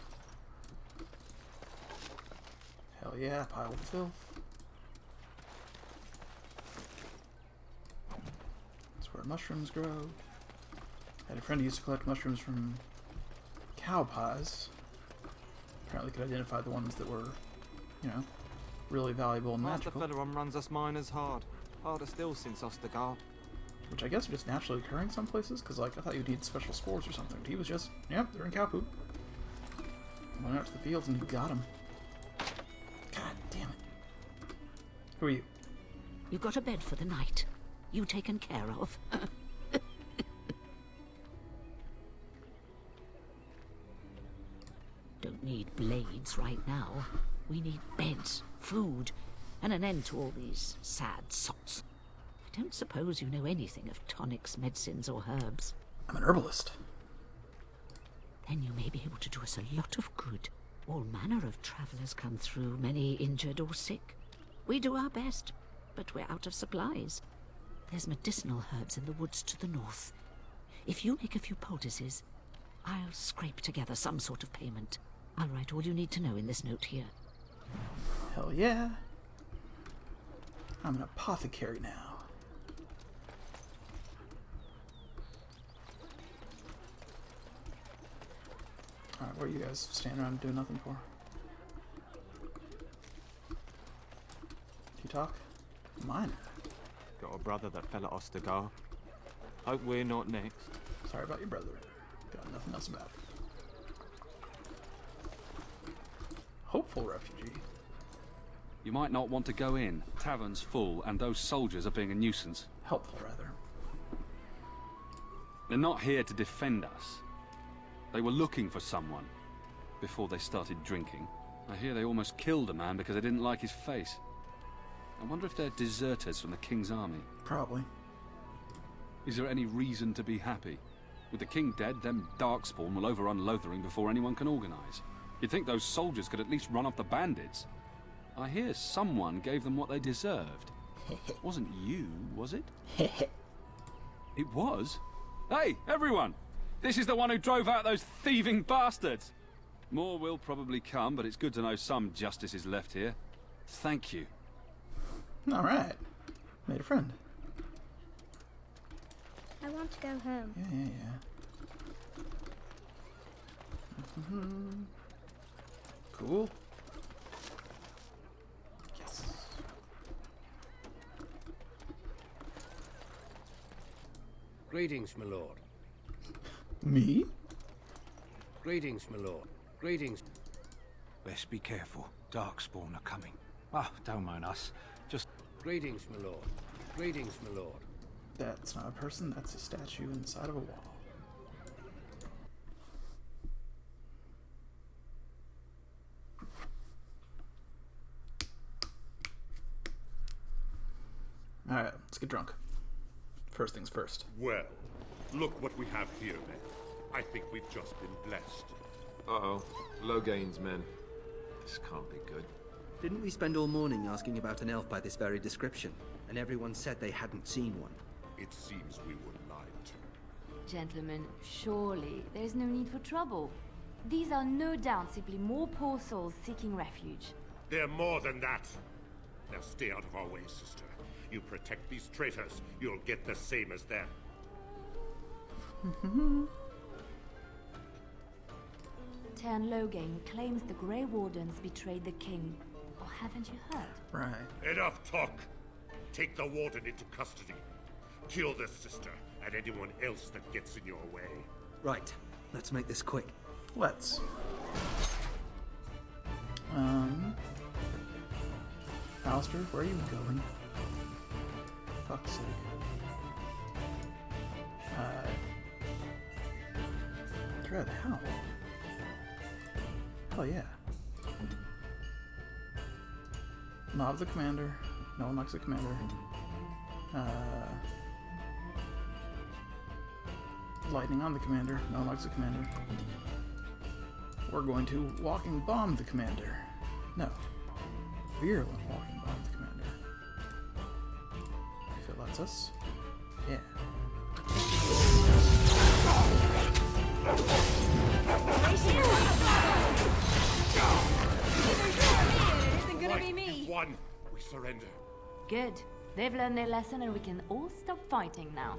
Hell yeah, pile of filth. That's where mushrooms grow. I had a friend who used to collect mushrooms from cow pies. Apparently could identify the ones that were, you know, really valuable and magical. Master Feleron runs us miners hard. Harder still since Ostergar. Which I guess are just naturally occurring some places, because like I thought you'd need special spores or something. But he was just, yep, they're in cow poop. Went out to the fields and he got them. God damn it. Who are you? You got a bed for the night. You taken care of. Don't need blades right now. We need beds, food, and an end to all these sad sots. I don't suppose you know anything of tonics, medicines, or herbs. I'm an herbalist. Then you may be able to do us a lot of good. All manner of travelers come through, many injured or sick. We do our best, but we're out of supplies. There's medicinal herbs in the woods to the north. If you make a few poultices, I'll scrape together some sort of payment. I'll write all you need to know in this note here. Hell yeah. I'm an apothecary now. Alright, what are you guys standing around doing nothing for? Do you talk? Mine. Got a brother that fell at Ostergar. Hope we're not next. Sorry about your brother. Got nothing else about it. Hopeful refugee. You might not want to go in. Tavern's full, and those soldiers are being a nuisance. Helpful, rather. They're not here to defend us. They were looking for someone before they started drinking. I hear they almost killed a man because they didn't like his face. I wonder if they're deserters from the King's army. Probably. Is there any reason to be happy? With the King dead, them Darkspawn will overrun Lothering before anyone can organize. You'd think those soldiers could at least run off the bandits. I hear someone gave them what they deserved. It wasn't you, was it? It was? Hey, everyone! This is the one who drove out those thieving bastards! More will probably come, but it's good to know some justice is left here. Thank you. Alright. Made a friend. I want to go home. Yeah. Cool. Yes. Greetings, my lord. Me? Greetings, my lord. Greetings. Best be careful. Darkspawn are coming. Ah, don't mind us. Just... Greetings, my lord. Greetings, my lord. That's not a person, that's a statue inside of a wall. Alright, let's get drunk. First things first. Well, look what we have here, men. I think we've just been blessed. Uh-oh. Logain's men. This can't be good. Didn't we spend all morning asking about an elf by this very description, and everyone said they hadn't seen one? It seems we were lied to. Gentlemen, surely there's no need for trouble. These are no doubt simply more poor souls seeking refuge. They're more than that. Now stay out of our way, sister. You protect these traitors, you'll get the same as them. Tern Loghain claims the Grey Wardens betrayed the king. Or haven't you heard? Right. Enough talk! Take the warden into custody. Kill this sister and anyone else that gets in your way. Right. Let's make this quick. Let's. Alistair, where are you going? Fuck's sake. Dread, how? Oh yeah. Mob the commander. No one likes the commander. Lightning on the commander. No one likes the commander. We're going to walking bomb the commander. No. Virulent walking bomb the commander. If it lets us. Yeah. It isn't gonna be me. You've won. We surrender. Good. They've learned their lesson and we can all stop fighting now.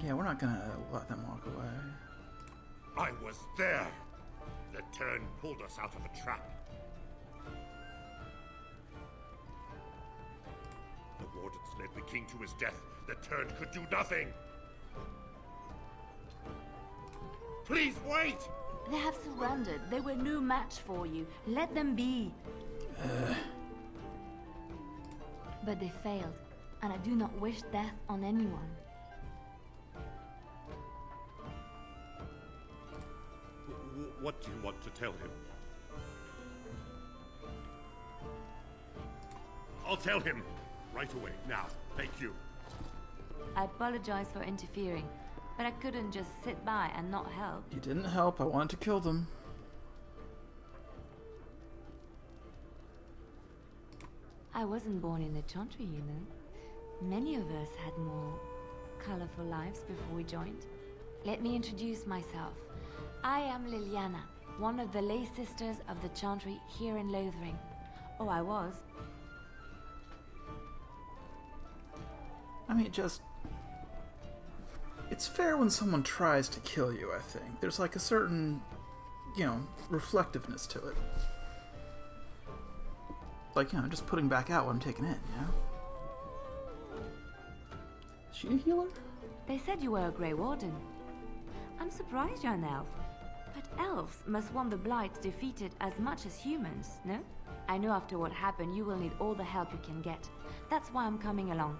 Yeah, we're not gonna let them walk away. I was there. The Tern pulled us out of a trap. The wardens led the king to his death. The Tern could do nothing. Please wait! They have surrendered. They were no match for you. Let them be. But they failed, and I do not wish death on anyone. What do you want to tell him? I'll tell him right away, now. Thank you. I apologize for interfering, but I couldn't just sit by and not help. You didn't help. I wanted to kill them. I wasn't born in the Chantry, you know. Many of us had more colorful lives before we joined. Let me introduce myself. I am Liliana, one of the lay sisters of the Chantry here in Lothering. Oh, I was. I mean, it's fair when someone tries to kill you, I think. There's like a certain, reflectiveness to it. Like, just putting back out what I'm taking in, Is she a healer? They said you were a Grey Warden. I'm surprised you're an elf. But elves must want the Blight defeated as much as humans, no? I know after what happened you will need all the help you can get. That's why I'm coming along.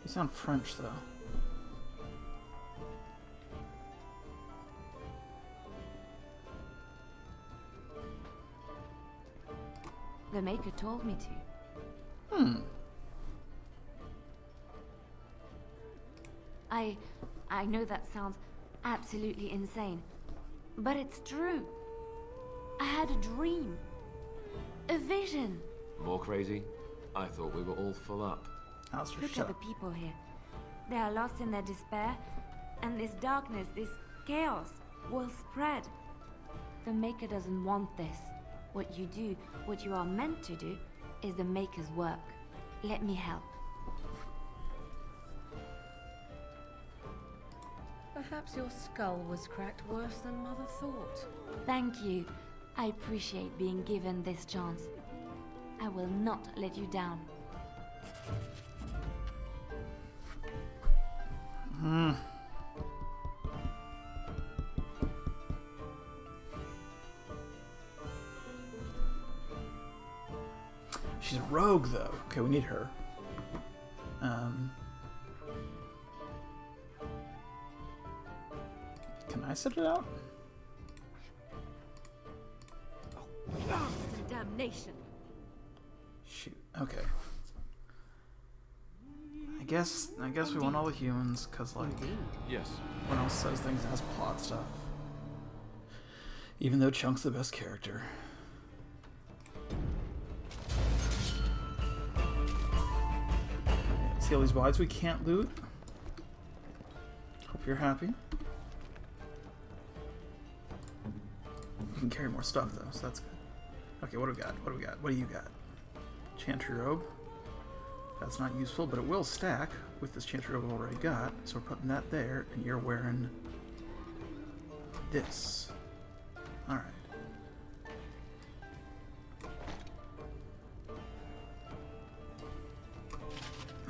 You sound French, though. The Maker told me to. I know that sounds absolutely insane, but it's true. I had a dream. A vision. More crazy? I thought we were all full up. Look at the people here. They are lost in their despair, and this darkness, this chaos, will spread. The Maker doesn't want this. What you do, what you are meant to do, is the Maker's work. Let me help. Perhaps your skull was cracked worse than Mother thought. Thank you. I appreciate being given this chance. I will not let you down. She's a rogue, though. Okay, we need her. Can I set it out? Damnation. Shoot. Okay. I guess we want all the humans, cause like. Yes. Everyone else says things as plot stuff. Even though Chunk's the best character. See all these bodies we can't loot? Hope you're happy. We can carry more stuff though, so that's good. Okay, what do we got? What do we got? What do you got? Chantry robe. That's not useful, but it will stack with this chantry robe I've already got. So we're putting that there, and you're wearing this. Alright.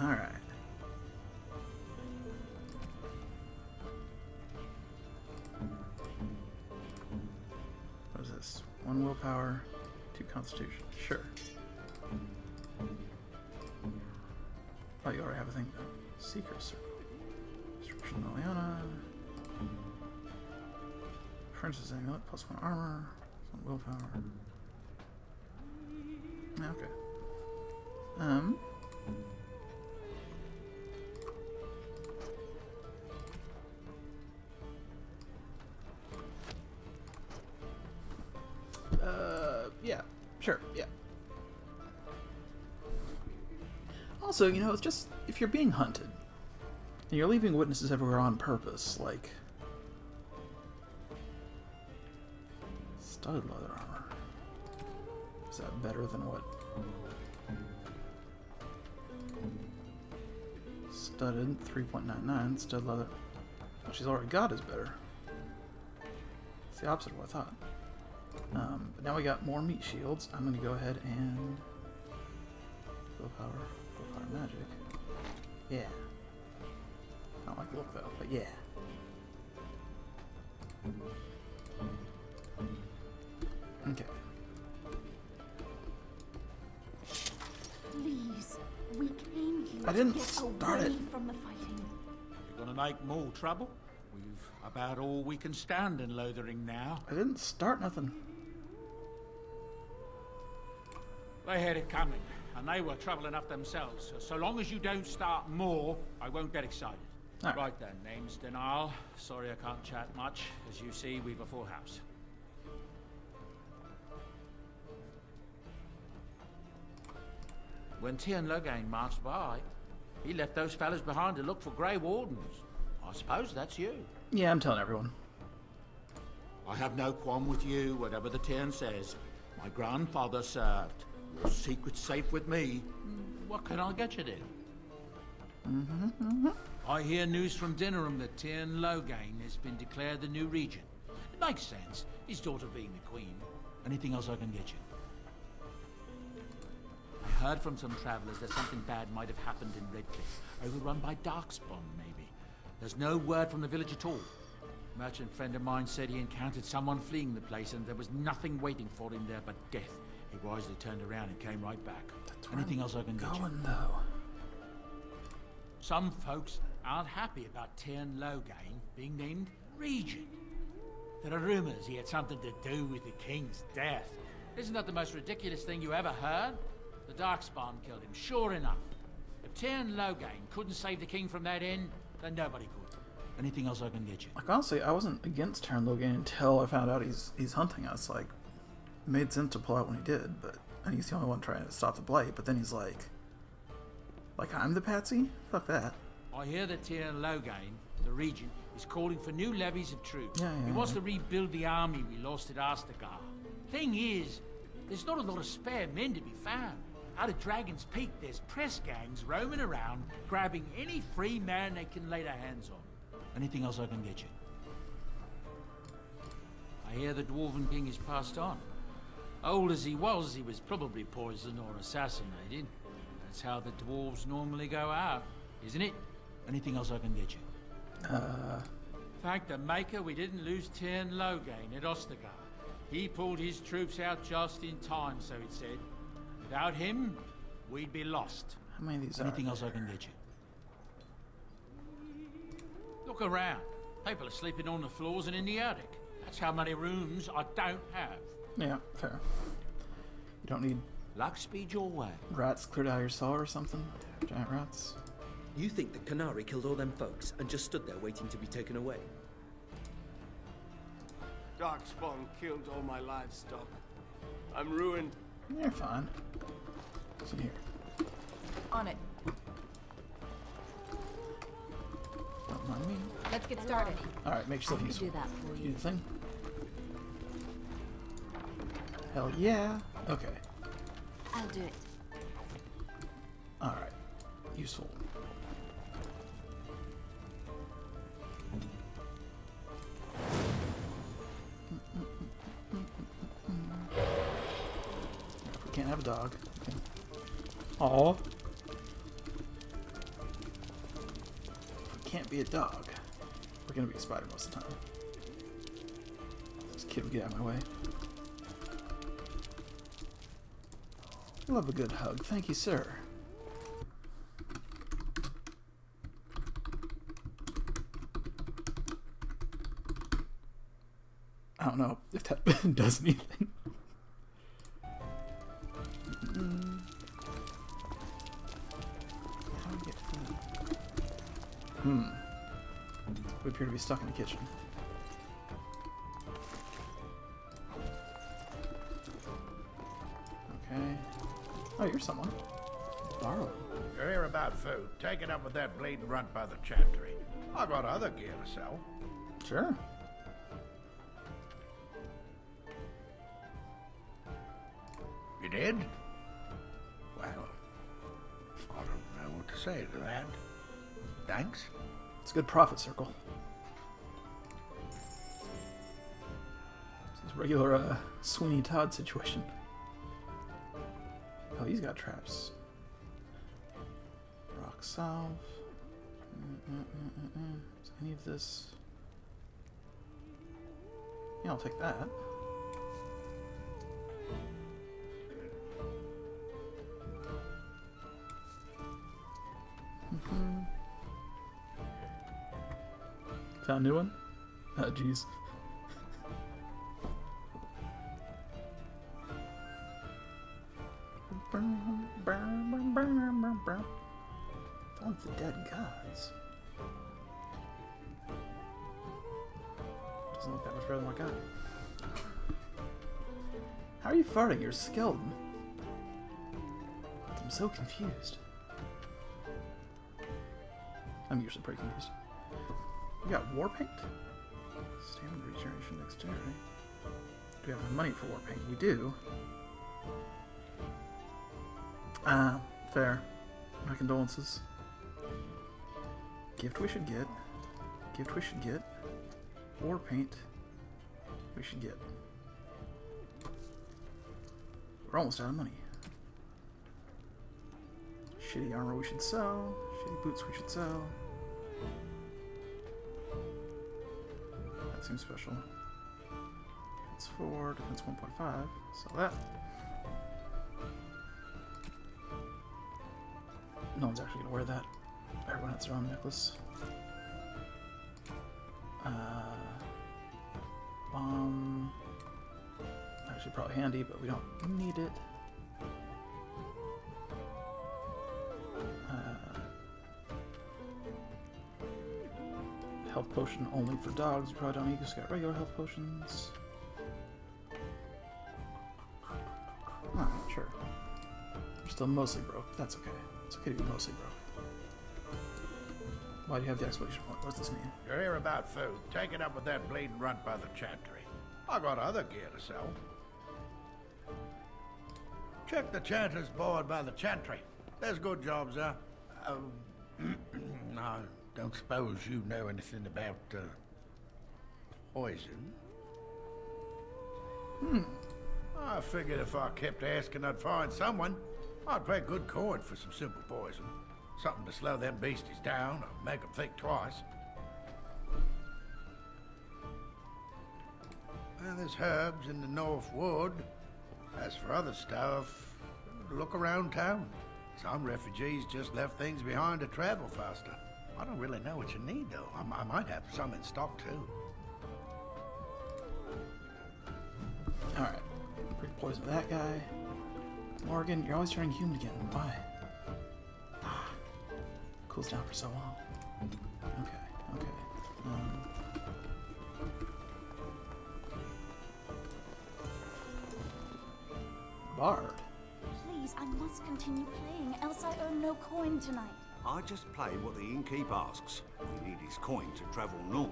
Alright. What is this? 1 willpower, 2 constitution. Sure. Oh, you already have a thing though. Secret Circle. Destruction of Liliana. Princess Amulet, +1 armor, 1 willpower. Okay. Yeah, sure, yeah. Also, you know, it's just, if you're being hunted, and you're leaving witnesses everywhere on purpose, like... Studded leather armor. Is that better than what? Studded, 3.99, stud leather. What she's already got is better. It's the opposite of what I thought. But now we got more meat shields. I'm going to go ahead and... Willpower magic. Yeah. I don't like the look though, but yeah. Okay. Please, we came here I didn't to get start away it. from the fighting. You're gonna make more trouble? We've about all we can stand in Lothering now. I didn't start nothing. They had it coming, and they were trouble enough themselves. So long as you don't start more, I won't get excited. Right then, name's Denial. Sorry I can't chat much. As you see, we've a full house. When Tien Logain marched by, he left those fellas behind to look for Grey Wardens. I suppose that's you. Yeah, I'm telling everyone. I have no qualm with you, whatever the Tien says. My grandfather served. Your secret's safe with me. What can I get you then? I hear news from Dinnerham that Tien Logain has been declared the new regent. It makes sense, his daughter being the queen. Anything else I can get you? I heard from some travelers that something bad might have happened in Redcliffe, overrun by Darkspawn, maybe. There's no word from the village at all. A merchant friend of mine said he encountered someone fleeing the place and there was nothing waiting for him there but death. He wisely turned around and came right back. Anything else I can get you? Though. Some folks aren't happy about Tien Logain being named regent. There are rumors he had something to do with the king's death. Isn't that the most ridiculous thing you ever heard? The Darkspawn killed him, sure enough. If Tien Logain couldn't save the king from that inn, then nobody could. Anything else I can get you? Like, honestly, I wasn't against Tien Logain until I found out he's hunting us. Like, it made sense to pull out when he did, but and he's the only one trying to stop the blight. But then he's like I'm the patsy? Fuck that. I hear that Tien Logain, the regent, is calling for new levies of troops. Yeah, he wants to rebuild the army we lost at Astagar. Thing is, there's not a lot of spare men to be found. Out of Dragon's Peak, there's press gangs roaming around, grabbing any free man they can lay their hands on. Anything else I can get you? I hear the Dwarven King is passed on. Old as he was probably poisoned or assassinated. That's how the dwarves normally go out, isn't it? Anything else I can get you? Thank the Maker we didn't lose Tien Logain at Ostagar. He pulled his troops out just in time, so it said. Without him, we'd be lost. How many of these Anything are else I can get you? Look around. People are sleeping on the floors and in the attic. That's how many rooms I don't have. Yeah, fair. You don't need luck speed your way. Rats cleared out of your cellar or something? Giant rats? You think the Canary killed all them folks and just stood there waiting to be taken away? Darkspawn killed all my livestock. I'm ruined. You're fine. What's in here? On it. Don't mind me. Let's get started. Alright, make yourself I can useful. do that for Do you. the thing. Hell yeah. Okay. I'll do it. Alright. Useful. If we can't have a dog. Okay. Aw. If we can't be a dog, we're gonna be a spider most of the time. This kid would get out of my way. I love a good hug. Thank you, sir. I don't know if that does anything. How do we get to that? We appear to be stuck in the kitchen. Okay. Oh, you're someone. Borrow. You're here about food. Take it up with that bleeding runt by the chantry. I got other gear to sell. Sure. You did? Well, I don't know what to say to that. Thanks. It's a good profit circle. This is regular Sweeney Todd situation. Oh, he's got traps. Rock salve. Is any of this? Yeah, I'll take that. Found a new one? Oh, jeez. Found the dead gods. Doesn't look that much better than what I got. How are you farting? You're a skeleton. I'm so confused. I'm usually pretty confused. We got war paint? Stamina regeneration, dexterity. Do we have the money for war paint? We do. Ah, fair. My condolences. Gift we should get. Gift we should get. War paint we should get. We're almost out of money. Shitty armor we should sell. Shitty boots we should sell. That seems special. Defense 4, defense 1.5. Sell that. No one's actually gonna wear that. Everyone has their own necklace. Bomb. Actually, probably handy, but we don't need it. Health potion only for dogs. We probably don't need. Just got regular health potions. Alright, sure. We're still mostly broke. That's okay. It's okay to be mostly broke. Why do you have the exclamation point? What does this mean? You're here about food. Take it up with that bleeding runt by the chantry. I got other gear to sell. Check the chanter's board by the chantry. There's good jobs there. I don't suppose you know anything about poison? I figured if I kept asking, I'd find someone. I'd pay good coin for some simple poison. Something to slow them beasties down or make them think twice. Well, there's herbs in the North Wood. As for other stuff, look around town. Some refugees just left things behind to travel faster. I don't really know what you need, though. I might have some in stock, too. Alright. Bring poison to that guy. Morgan, you're always turning human again. Why? cools down for so long. Okay. Bard. Please, I must continue playing, else I earn no coin tonight. I just play what the innkeep asks. We need his coin to travel north.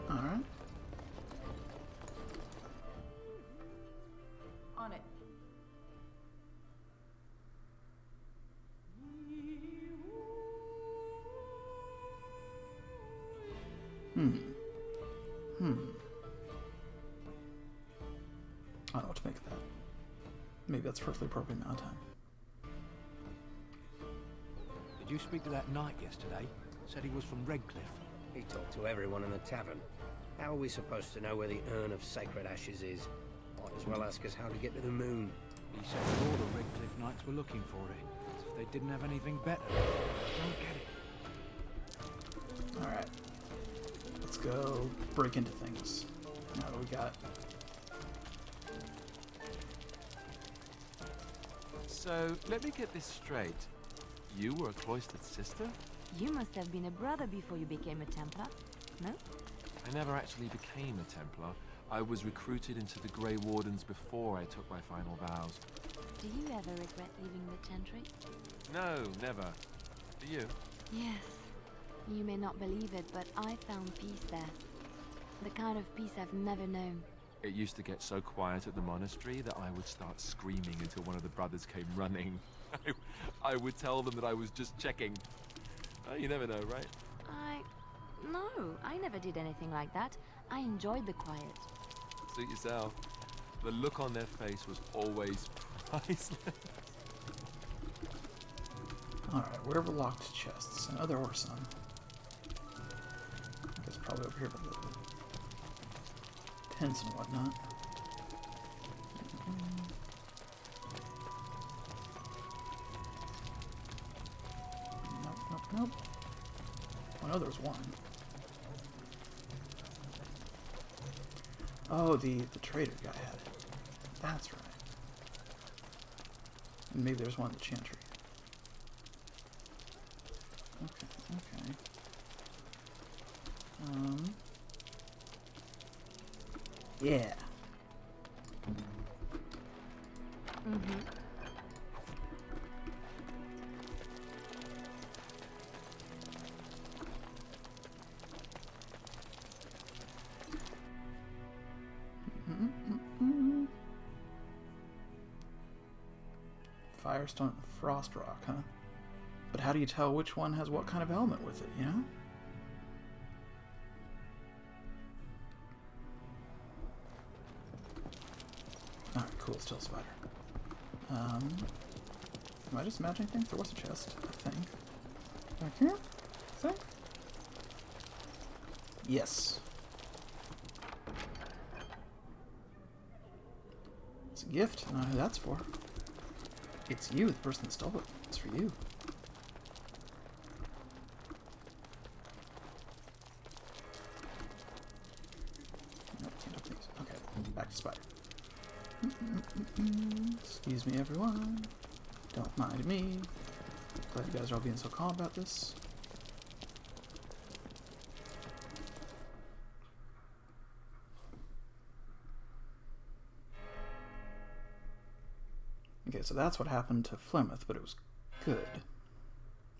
Alright. On it. I don't know what to make of that. Maybe that's a perfectly appropriate amount of time. Did you speak to that knight yesterday? Said he was from Redcliffe. He talked to everyone in the tavern. How are we supposed to know where the urn of sacred ashes is? Might as well ask us how to get to the moon. He said that all the Redcliffe knights were looking for it, as if they didn't have anything better. I don't get it. Alright. Let's go break into things. Now what do we got? So, let me get this straight. You were a cloistered sister? You must have been a brother before you became a Templar, no? I never actually became a Templar. I was recruited into the Grey Wardens before I took my final vows. Do you ever regret leaving the Chantry? No, never. Do you? Yes. You may not believe it, but I found peace there. The kind of peace I've never known. It used to get so quiet at the monastery that I would start screaming until one of the brothers came running. I would tell them that I was just checking. You never know, right? No, I never did anything like that. I enjoyed the quiet. Suit yourself. The look on their face was always priceless. Alright, where were locked chests? I know there were some. I guess probably over here by the tents and whatnot. Nope. I know there was one. Oh, the trader guy had it. That's right. And maybe there's one in the Chantry. Okay. Yeah. Firestone and Frost Rock, huh? But how do you tell which one has what kind of element with it, you know? Alright, cool, still a spider. Am I just imagining things? There was a chest, I think. Back here? I think? Yes. It's a gift. I don't know who that's for. It's you, the person that stole it. It's for you. Nope, can't open these. Okay, back to spider. Excuse me, everyone. Don't mind me. Glad you guys are all being so calm about this. Okay, so that's what happened to Flemeth, but it was good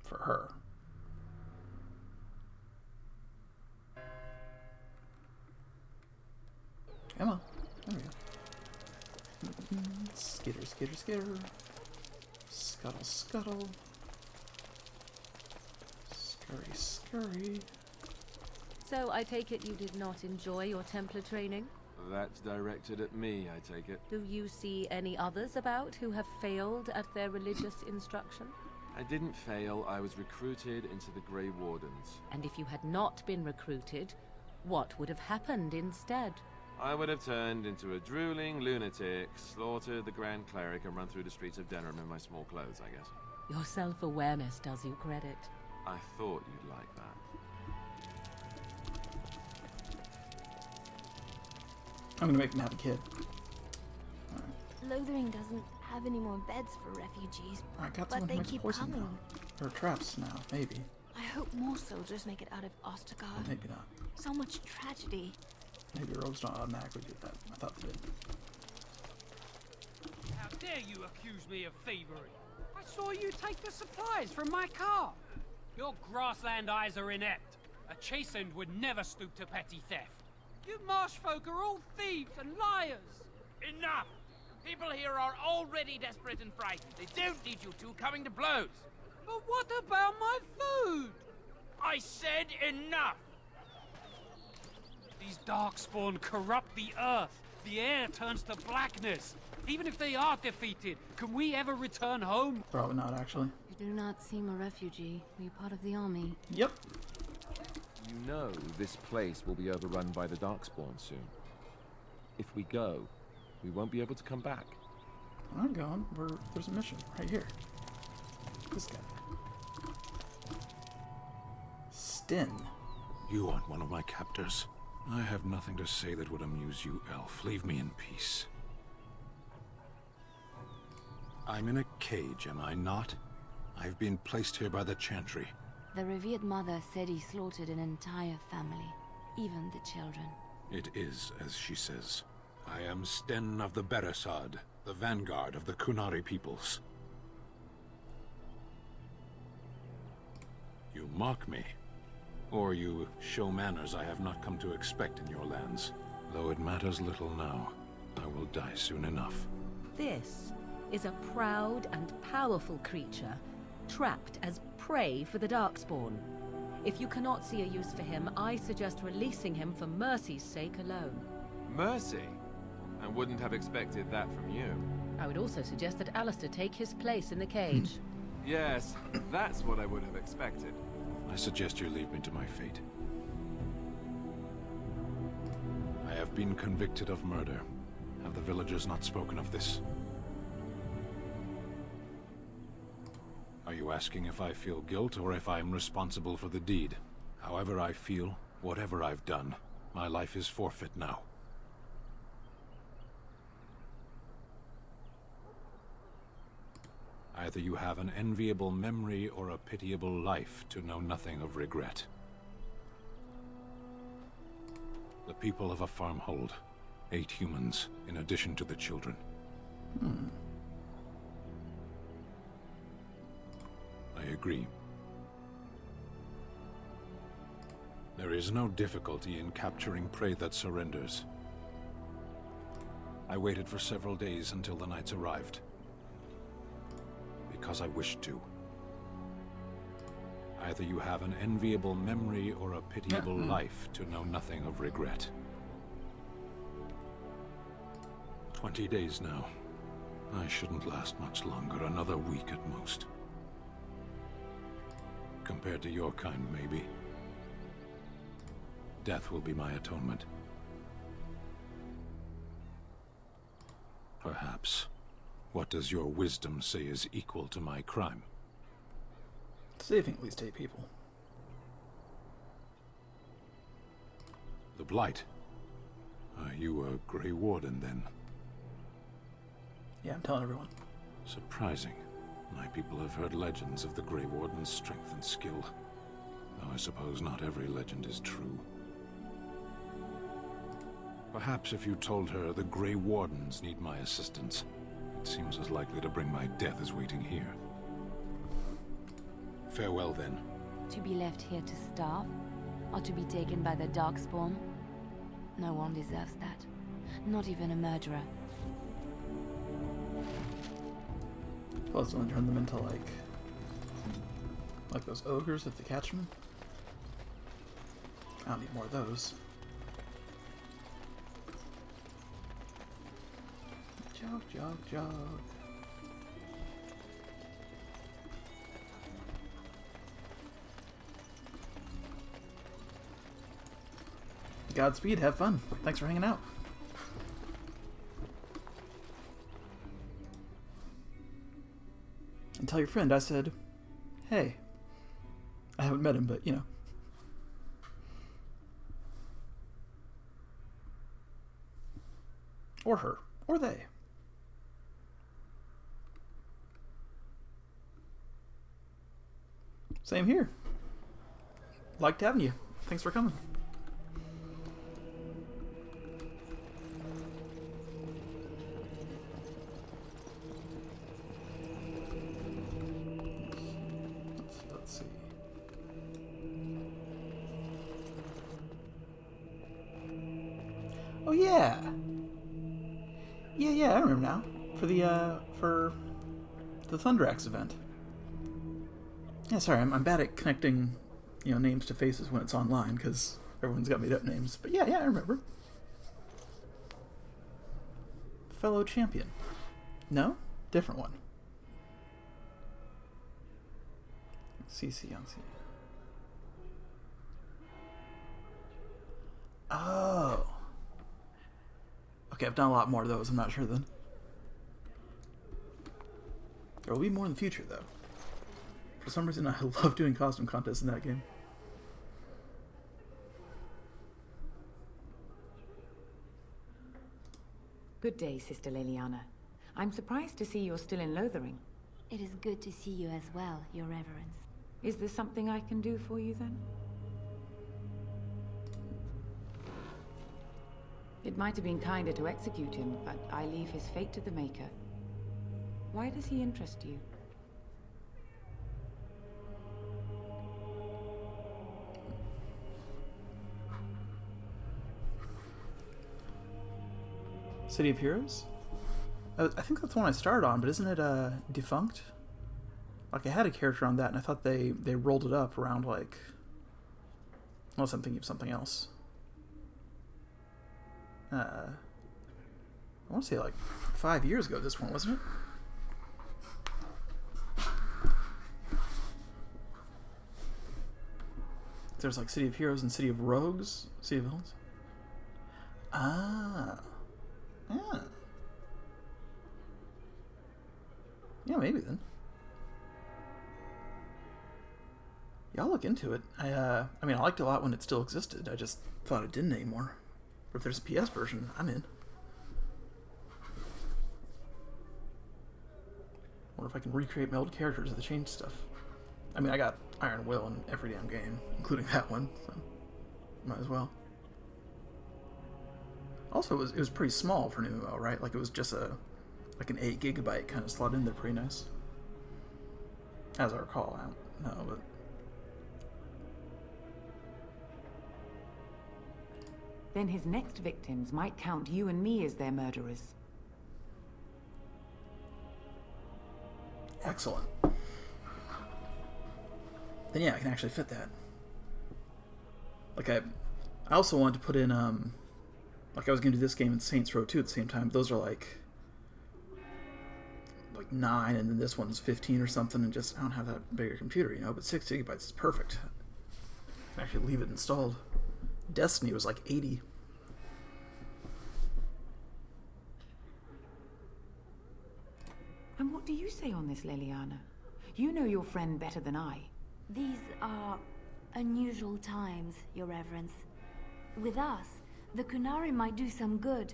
for her. Come on. There we go. Skitter, skitter, skitter. Scuttle, scuttle. Scurry, scurry. So I take it you did not enjoy your Templar training? That's directed at me, I take it. Do you see any others about who have failed at their religious instruction? I didn't fail. I was recruited into the Grey Wardens. And if you had not been recruited, what would have happened instead? I would have turned into a drooling lunatic, slaughtered the Grand Cleric, and run through the streets of Denham in my small clothes, I guess. Your self-awareness does you credit. I thought you'd like that. I'm gonna make him have a kid. Lothering doesn't have any more beds for refugees, I got but someone who they makes keep poison coming. now. Or traps now, maybe. I hope more soldiers make it out of Ostergard. Maybe not. So much tragedy. Maybe rogues don't automatically do that. I thought they did. How dare you accuse me of thievery? I saw you take the supplies from my car. Your grassland eyes are inept. A chastened would never stoop to petty theft. You marsh folk are all thieves and liars. Enough! People here are already desperate and frightened. They don't need you two coming to blows. But what about my food? I said enough! These darkspawn corrupt the earth. The air turns to blackness. Even if they are defeated, can we ever return home? Probably not, actually. You do not seem a refugee. Are you part of the army? Yep. You know this place will be overrun by the Darkspawn soon. If we go, we won't be able to come back. I'm not going. There's a mission right here. This guy. Stin. You aren't one of my captors. I have nothing to say that would amuse you, Elf. Leave me in peace. I'm in a cage, am I not? I've been placed here by the Chantry. The revered mother said he slaughtered an entire family, even the children. It is as she says. I am Sten of the Beresad, the vanguard of the Kunari peoples. You mock me, or you show manners I have not come to expect in your lands. Though it matters little now, I will die soon enough. This is a proud and powerful creature, trapped as prey for the Darkspawn. If you cannot see a use for him, I suggest releasing him for mercy's sake alone. Mercy? I wouldn't have expected that from you. I would also suggest that Alistair take his place in the cage. Yes, that's what I would have expected. I suggest you leave me to my fate. I have been convicted of murder. Have the villagers not spoken of this? Are you asking if I feel guilt or if I am responsible for the deed? However I feel, whatever I've done, my life is forfeit now. Either you have an enviable memory or a pitiable life to know nothing of regret. The people of a farmhold, 8 humans, in addition to the children. I agree. There is no difficulty in capturing prey that surrenders. I waited for several days until the knights arrived. Because I wished to. Either you have an enviable memory or a pitiable life to know nothing of regret. 20 days now. I shouldn't last much longer, another week at most. Compared to your kind, maybe. Death will be my atonement. Perhaps. What does your wisdom say is equal to my crime? Saving at least 8 people. The Blight. Are you a Grey Warden, then? Yeah, I'm telling everyone. Surprising. My people have heard legends of the Grey Warden's strength and skill. Though I suppose not every legend is true. Perhaps if you told her the Grey Wardens need my assistance, it seems as likely to bring my death as waiting here. Farewell, then. To be left here to starve? Or to be taken by the Darkspawn? No one deserves that. Not even a murderer. Plus, only turn them into like those ogres if they catch them. I don't need more of those. Jog, jog, jog. Godspeed, have fun. Thanks for hanging out. And tell your friend I said, hey. I haven't met him, but you know. Or her. Or they. Same here. Liked having you. Thanks for coming. Let's see. Oh yeah. Yeah, I remember now. For the Thundrax event. Yeah, sorry, I'm bad at connecting, names to faces when it's online, because everyone's got made-up names. But yeah, I remember. Fellow champion. No? Different one. CC on C. Oh. Okay, I've done a lot more of those, I'm not sure then. There will be more in the future, though. For some reason, I love doing costume contests in that game. Good day, Sister Leliana. I'm surprised to see you're still in Lothering. It is good to see you as well, Your Reverence. Is there something I can do for you, then? It might have been kinder to execute him, but I leave his fate to the Maker. Why does he interest you? City of Heroes? I think that's the one I started on, but isn't it defunct? Like, I had a character on that, and I thought they rolled it up around, like... Unless I'm thinking of something else. I want to say, like, 5 years ago, this one, wasn't it? There's, like, City of Heroes and City of Rogues? City of Villains? Ah... Yeah. Yeah, maybe then. Yeah, I'll look into it. I mean, I liked it a lot when it still existed. I just thought it didn't anymore. But if there's a PS version, I'm in. Wonder if I can recreate my old characters if they change stuff. I mean, I got Iron Will in every damn game, including that one, so might as well. Also, it was pretty small for an MMO, right? Like, it was just like an 8 gigabyte kind of slot in there, pretty nice. As I recall, I don't know, but... Then his next victims might count you and me as their murderers. Excellent. Then yeah, I can actually fit that. Like, I also wanted to put in, like, I was going to do this game and Saints Row 2 at the same time. Those are like 9, and then this one's 15 or something, and just, I don't have that bigger computer, but 6 gigabytes is perfect. I can actually leave it installed. Destiny was like 80. And what do you say on this, Leliana? You know your friend better than I. These are unusual times, Your Reverence. With us, the Kunari might do some good.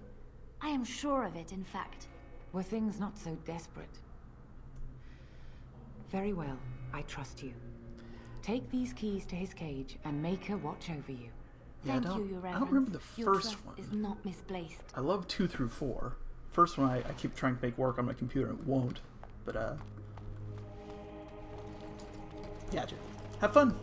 I am sure of it, in fact. Were things not so desperate? Very well, I trust you. Take these keys to his cage and make her watch over you. Yeah, Thank you, Your Reverence. I don't remember the Your first trust one. is not misplaced. I love 2 through 4. First one I keep trying to make work on my computer and it won't. But, yeah, dude. Have fun!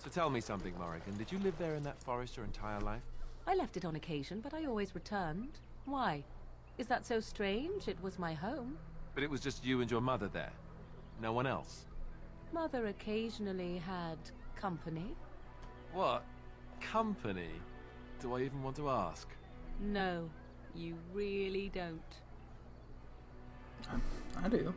So tell me something, Morrigan. Did you live there in that forest your entire life? I left it on occasion, but I always returned. Why? Is that so strange? It was my home. But it was just you and your mother there. No one else. Mother occasionally had company. What? Company? Do I even want to ask? No, you really don't. I do.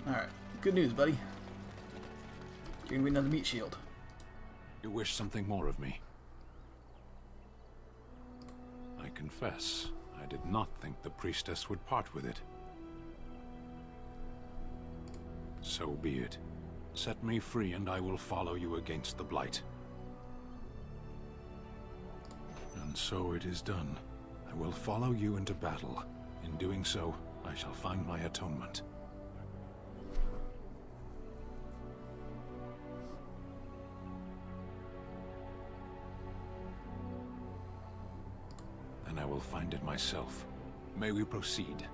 Alright, good news, buddy. You're gonna win another meat shield. You wish something more of me? I confess, I did not think the priestess would part with it. So be it. Set me free and I will follow you against the Blight. And so it is done. I will follow you into battle. In doing so, I shall find my atonement. Then I will find it myself. May we proceed?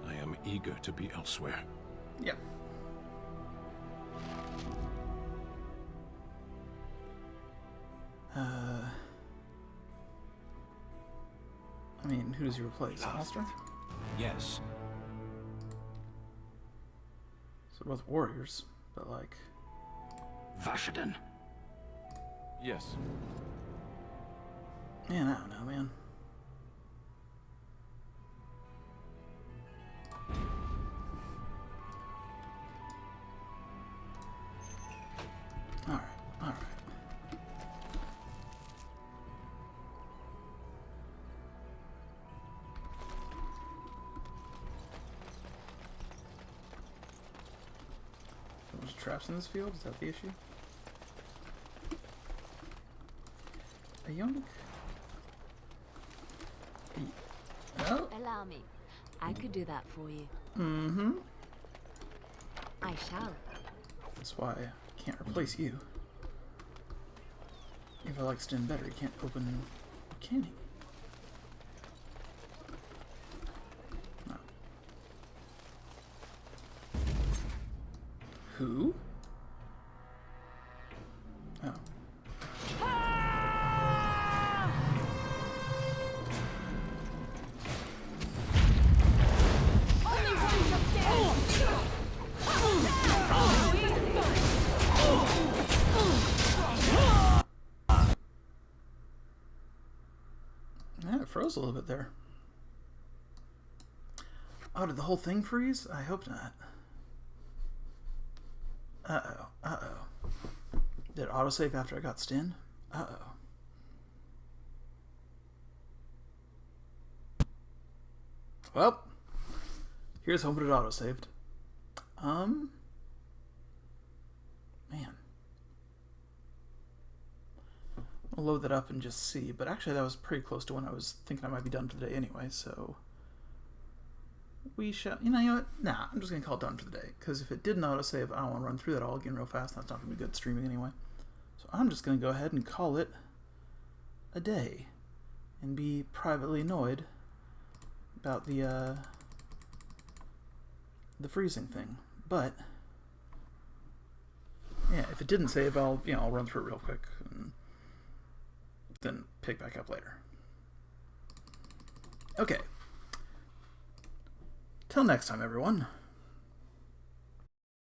I am eager to be elsewhere. Yep. I mean, who does he replace? Alistair? Yes. So both warriors, but like... Vashaden. Yes. Man, I don't know, man. Alright, alright. There's traps in this field? Is that the issue? A young... Oh. Allow me. I could do that for you. Mm-hmm. I shall. That's why I can't replace you. If I like Sten better, he can't open... Can he? No. Who? Oh. Yeah, it froze a little bit there. Oh, did the whole thing freeze? I hope not. Uh-oh. Uh-oh. Did it autosave after I got Sten? Uh-oh. Well, here's hoping it autosaved. Man. I'll load that up and just see. But actually, that was pretty close to when I was thinking I might be done for the day anyway, so... We shall... You know what? Nah, I'm just going to call it done for the day. Because if it didn't autosave, I don't want to run through that all again real fast. That's not going to be good streaming anyway. So I'm just going to go ahead and call it a day. And be privately annoyed about the freezing thing. But... yeah, if it didn't save, I'll run through it real quick. And then pick back up later. Okay. Till next time, everyone.